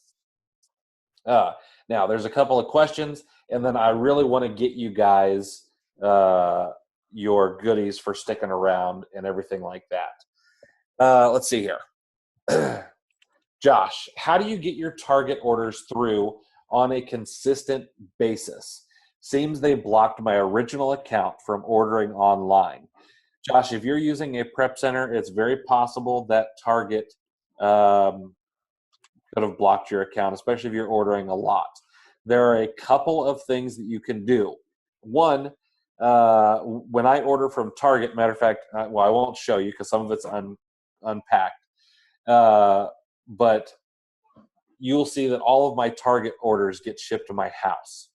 Now, there's a couple of questions, and then I really want to get you guys your goodies for sticking around and everything like that. Let's see here. Josh, how do you get your target orders through on a consistent basis? Seems they blocked my original account from ordering online. Josh, if you're using a prep center, it's very possible that Target could have blocked your account, especially if you're ordering a lot. There are a couple of things that you can do. One, when I order from Target, matter of fact, well, I won't show you because some of it's unpacked, but you'll see that all of my Target orders get shipped to my house.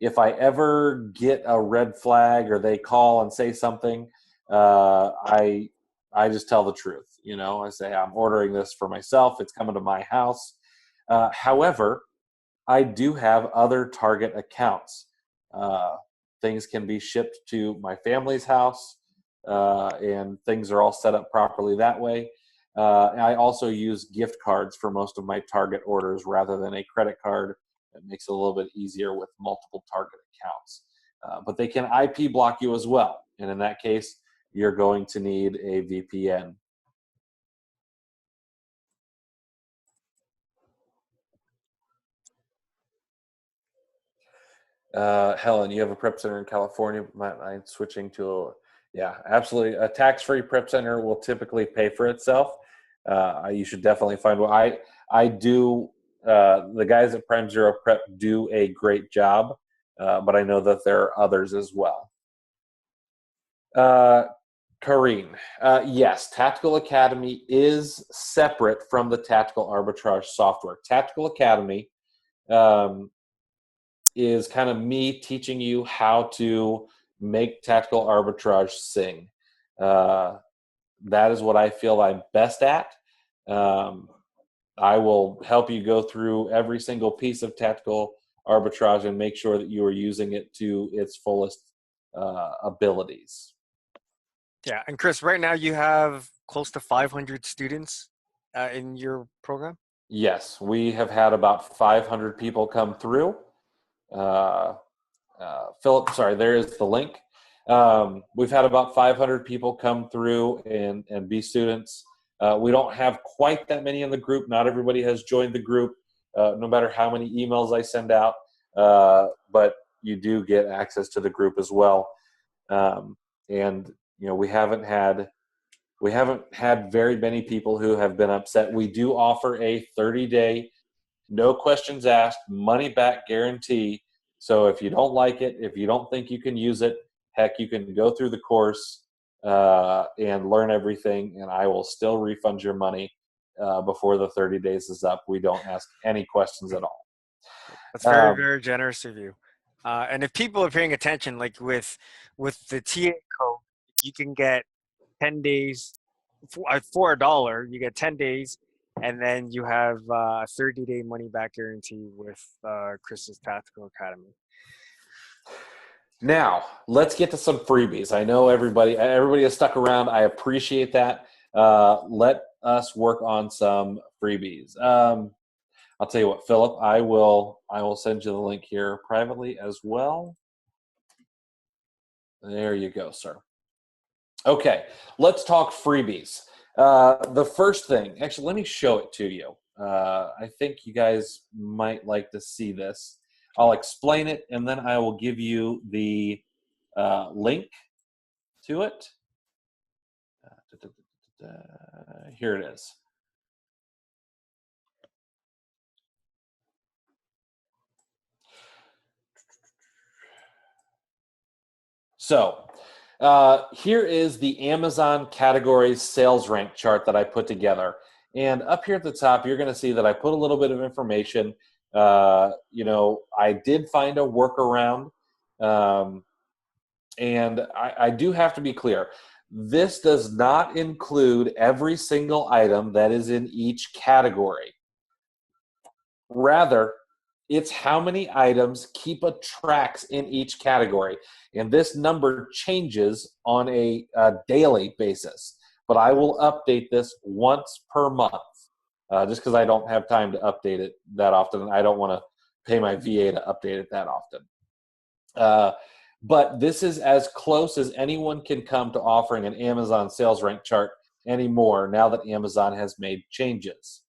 If I ever get a red flag or they call and say something, I just tell the truth. You know, I say, I'm ordering this for myself. It's coming to my house. However, I do have other Target accounts. Things can be shipped to my family's house, and things are all set up properly that way. I also use gift cards for most of my Target orders rather than a credit card. It makes it a little bit easier with multiple Target accounts. But they can IP block you as well. And in that case, you're going to need a VPN. Helen, you have a prep center in California. I'm switching to, yeah, absolutely. A tax-free prep center will typically pay for itself. You should definitely find one. I do. The guys at Prime Zero Prep do a great job, but I know that there are others as well. Kareen, yes, Tactical Academy is separate from the Tactical Arbitrage software. Tactical Academy is kind of me teaching you how to make Tactical Arbitrage sing. That is what I feel I'm best at. I will help you go through every single piece of Tactical Arbitrage and make sure that you are using it to its fullest abilities. Yeah, and Chris, right now you have close to 500 students in your program? Yes, we have had about 500 people come through. Philip, sorry, there is the link. We've had about 500 people come through and be students. We don't have quite that many in the group. Not everybody has joined the group, no matter how many emails I send out, but you do get access to the group as well. And you know, we haven't had very many people who have been upset. We do offer a 30-day, no questions asked, money back guarantee. So if you don't like it, if you don't think you can use it, heck, you can go through the course and learn everything, and I will still refund your money before the 30 days is up. We don't ask any questions at all. That's very, very generous of you. And if people are paying attention, like with the TA code, you can get 10 days for $1. You get 10 days, and then you have a 30-day money-back guarantee with Chris's Tactical Academy. Now, let's get to some freebies. I know everybody has stuck around. I appreciate that. Let us work on some freebies. I'll tell you what, Philip, I will send you the link here privately as well. There you go, sir. Okay, let's talk freebies. The first thing, actually, let me show it to you. I think you guys might like to see this. I'll explain it, and then I will give you the link to it. Here it is. So here is the Amazon categories sales rank chart that I put together. And up here at the top, you're going to see that I put a little bit of information. You know, I did find a workaround. And I do have to be clear. This does not include every single item that is in each category. Rather, it's how many items Keepa tracks in each category. And this number changes on a daily basis. But I will update this once per month, just because I don't have time to update it that often. And I don't want to pay my VA to update it that often. But this is as close as anyone can come to offering an Amazon sales rank chart anymore now that Amazon has made changes.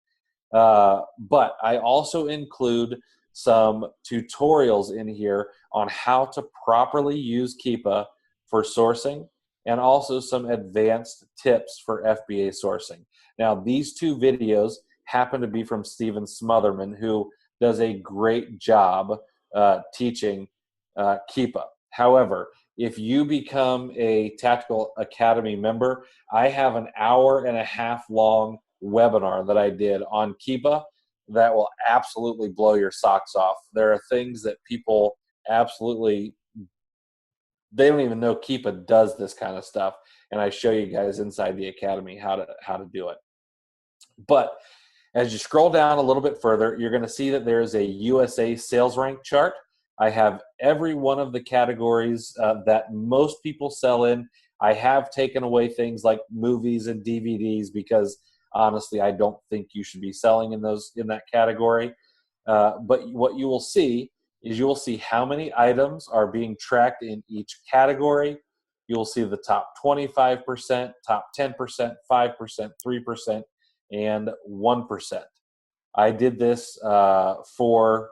But I also include some tutorials in here on how to properly use Keepa for sourcing, and also some advanced tips for FBA sourcing. Now, these two videos happen to be from Steven Smotherman, who does a great job teaching Keepa. However, if you become a Tactical Academy member, I have an 1.5-hour long webinar that I did on Keepa that will absolutely blow your socks off. There are things that people absolutely, they don't even know Keepa does this kind of stuff, and I show you guys inside the academy how to do it. But as you scroll down a little bit further, you're going to see that there is a USA sales rank chart. I have every one of the categories that most people sell in. I have taken away things like movies and DVDs because honestly, I don't think you should be selling in that category. But what you will see is you will see how many items are being tracked in each category. You will see the top 25%, top 10%, 5%, 3%, and 1%. I did this for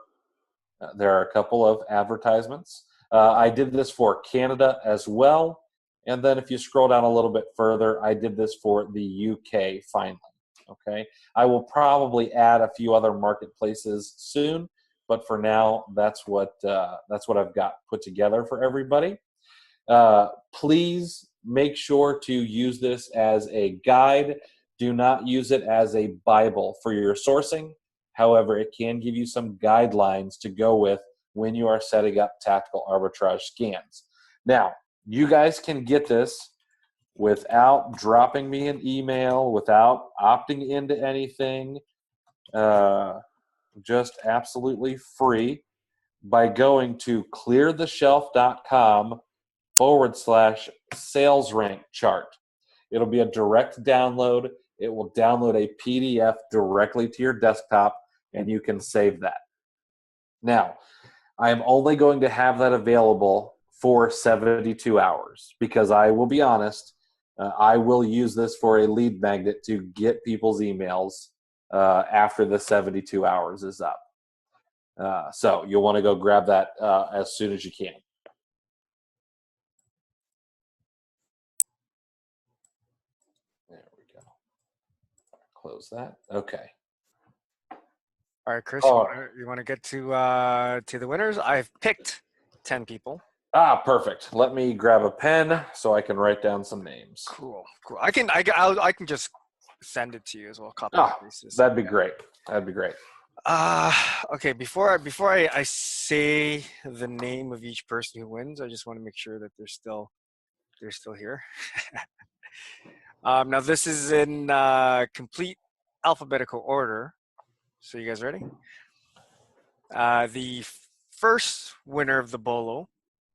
There are a couple of advertisements. I did this for Canada as well. And then if you scroll down a little bit further, I did this for the UK finally. Okay. I will probably add a few other marketplaces soon, but for now, that's what I've got put together for everybody. Please make sure to use this as a guide. Do not use it as a Bible for your sourcing. However, it can give you some guidelines to go with when you are setting up tactical arbitrage scans. Now, you guys can get this without dropping me an email, without opting into anything, just absolutely free by going to cleartheshelf.com/sales rank chart. It'll be a direct download. It will download a PDF directly to your desktop, and you can save that. Now, I am only going to have that available for 72 hours because I will be honest, I will use this for a lead magnet to get people's emails after the 72 hours is up. So you'll want to go grab that as soon as you can. There we go. Close that. Okay. All right, Chris, Oh. you want to get to the winners? I've picked 10 people. Perfect. Let me grab a pen so I can write down some names. Cool. I can just send it to you as well. Copy and paste this. That'd be great. That'd be great. Okay. Before I say the name of each person who wins, I just want to make sure that they're still here. Now this is in complete alphabetical order. So you guys ready? The first winner of the bolo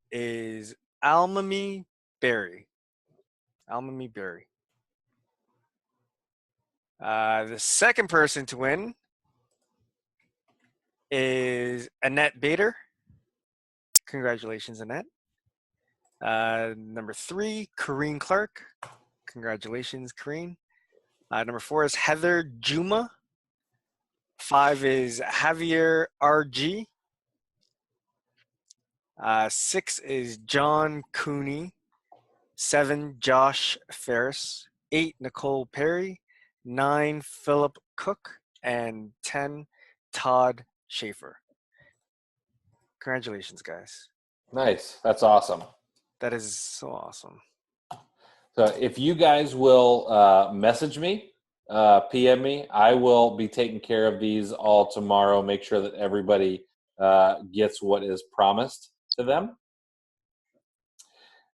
is Almami Berry. Almami Berry. The second person to win is Annette Bader. Congratulations, Annette. Number 3, Corrine Clark. Congratulations, Corrine. Number 4 is Heather Juma. 5 is Javier RG. 6 is John Cooney. 7, Josh Ferris. 8, Nicole Perry. 9, Philip Cook. And 10, Todd Schaefer. Congratulations, guys. Nice. That's awesome. That is so awesome. So if you guys will message me, PM me, I will be taking care of these all tomorrow. Make sure that everybody gets what is promised to them.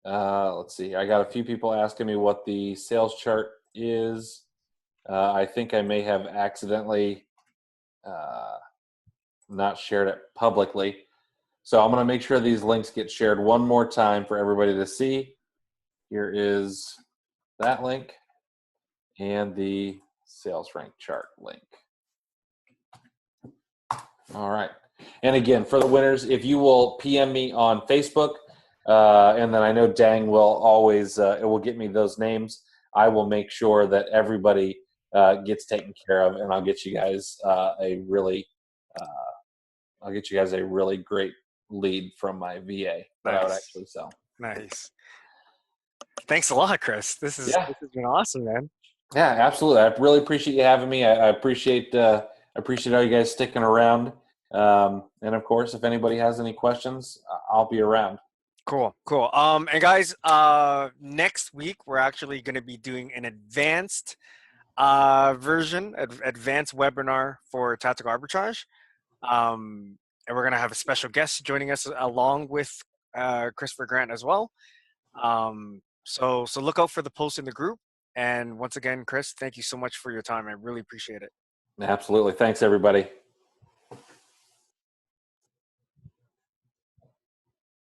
Let's see. I got a few people asking me what the sales chart is. I think I may have accidentally not shared it publicly. So I'm going to make sure these links get shared one more time for everybody to see. Here is that link and the sales rank chart link. All right. And again, for the winners, if you will PM me on Facebook, and then I know Dang will always, it will get me those names. I will make sure that everybody gets taken care of, and I'll get you guys a really great lead from my VA that I would actually sell. Nice. Thanks a lot, Chris. This has been awesome, man. Yeah, absolutely. I really appreciate you having me. I appreciate all you guys sticking around. And of course, if anybody has any questions, I'll be around. Cool. And guys, next week we're actually going to be doing an advanced advanced webinar for tactical arbitrage. And we're going to have a special guest joining us along with Christopher Grant as well. So look out for the post in the group. And once again, Chris, thank you so much for your time. I really appreciate it. Absolutely. Thanks, everybody.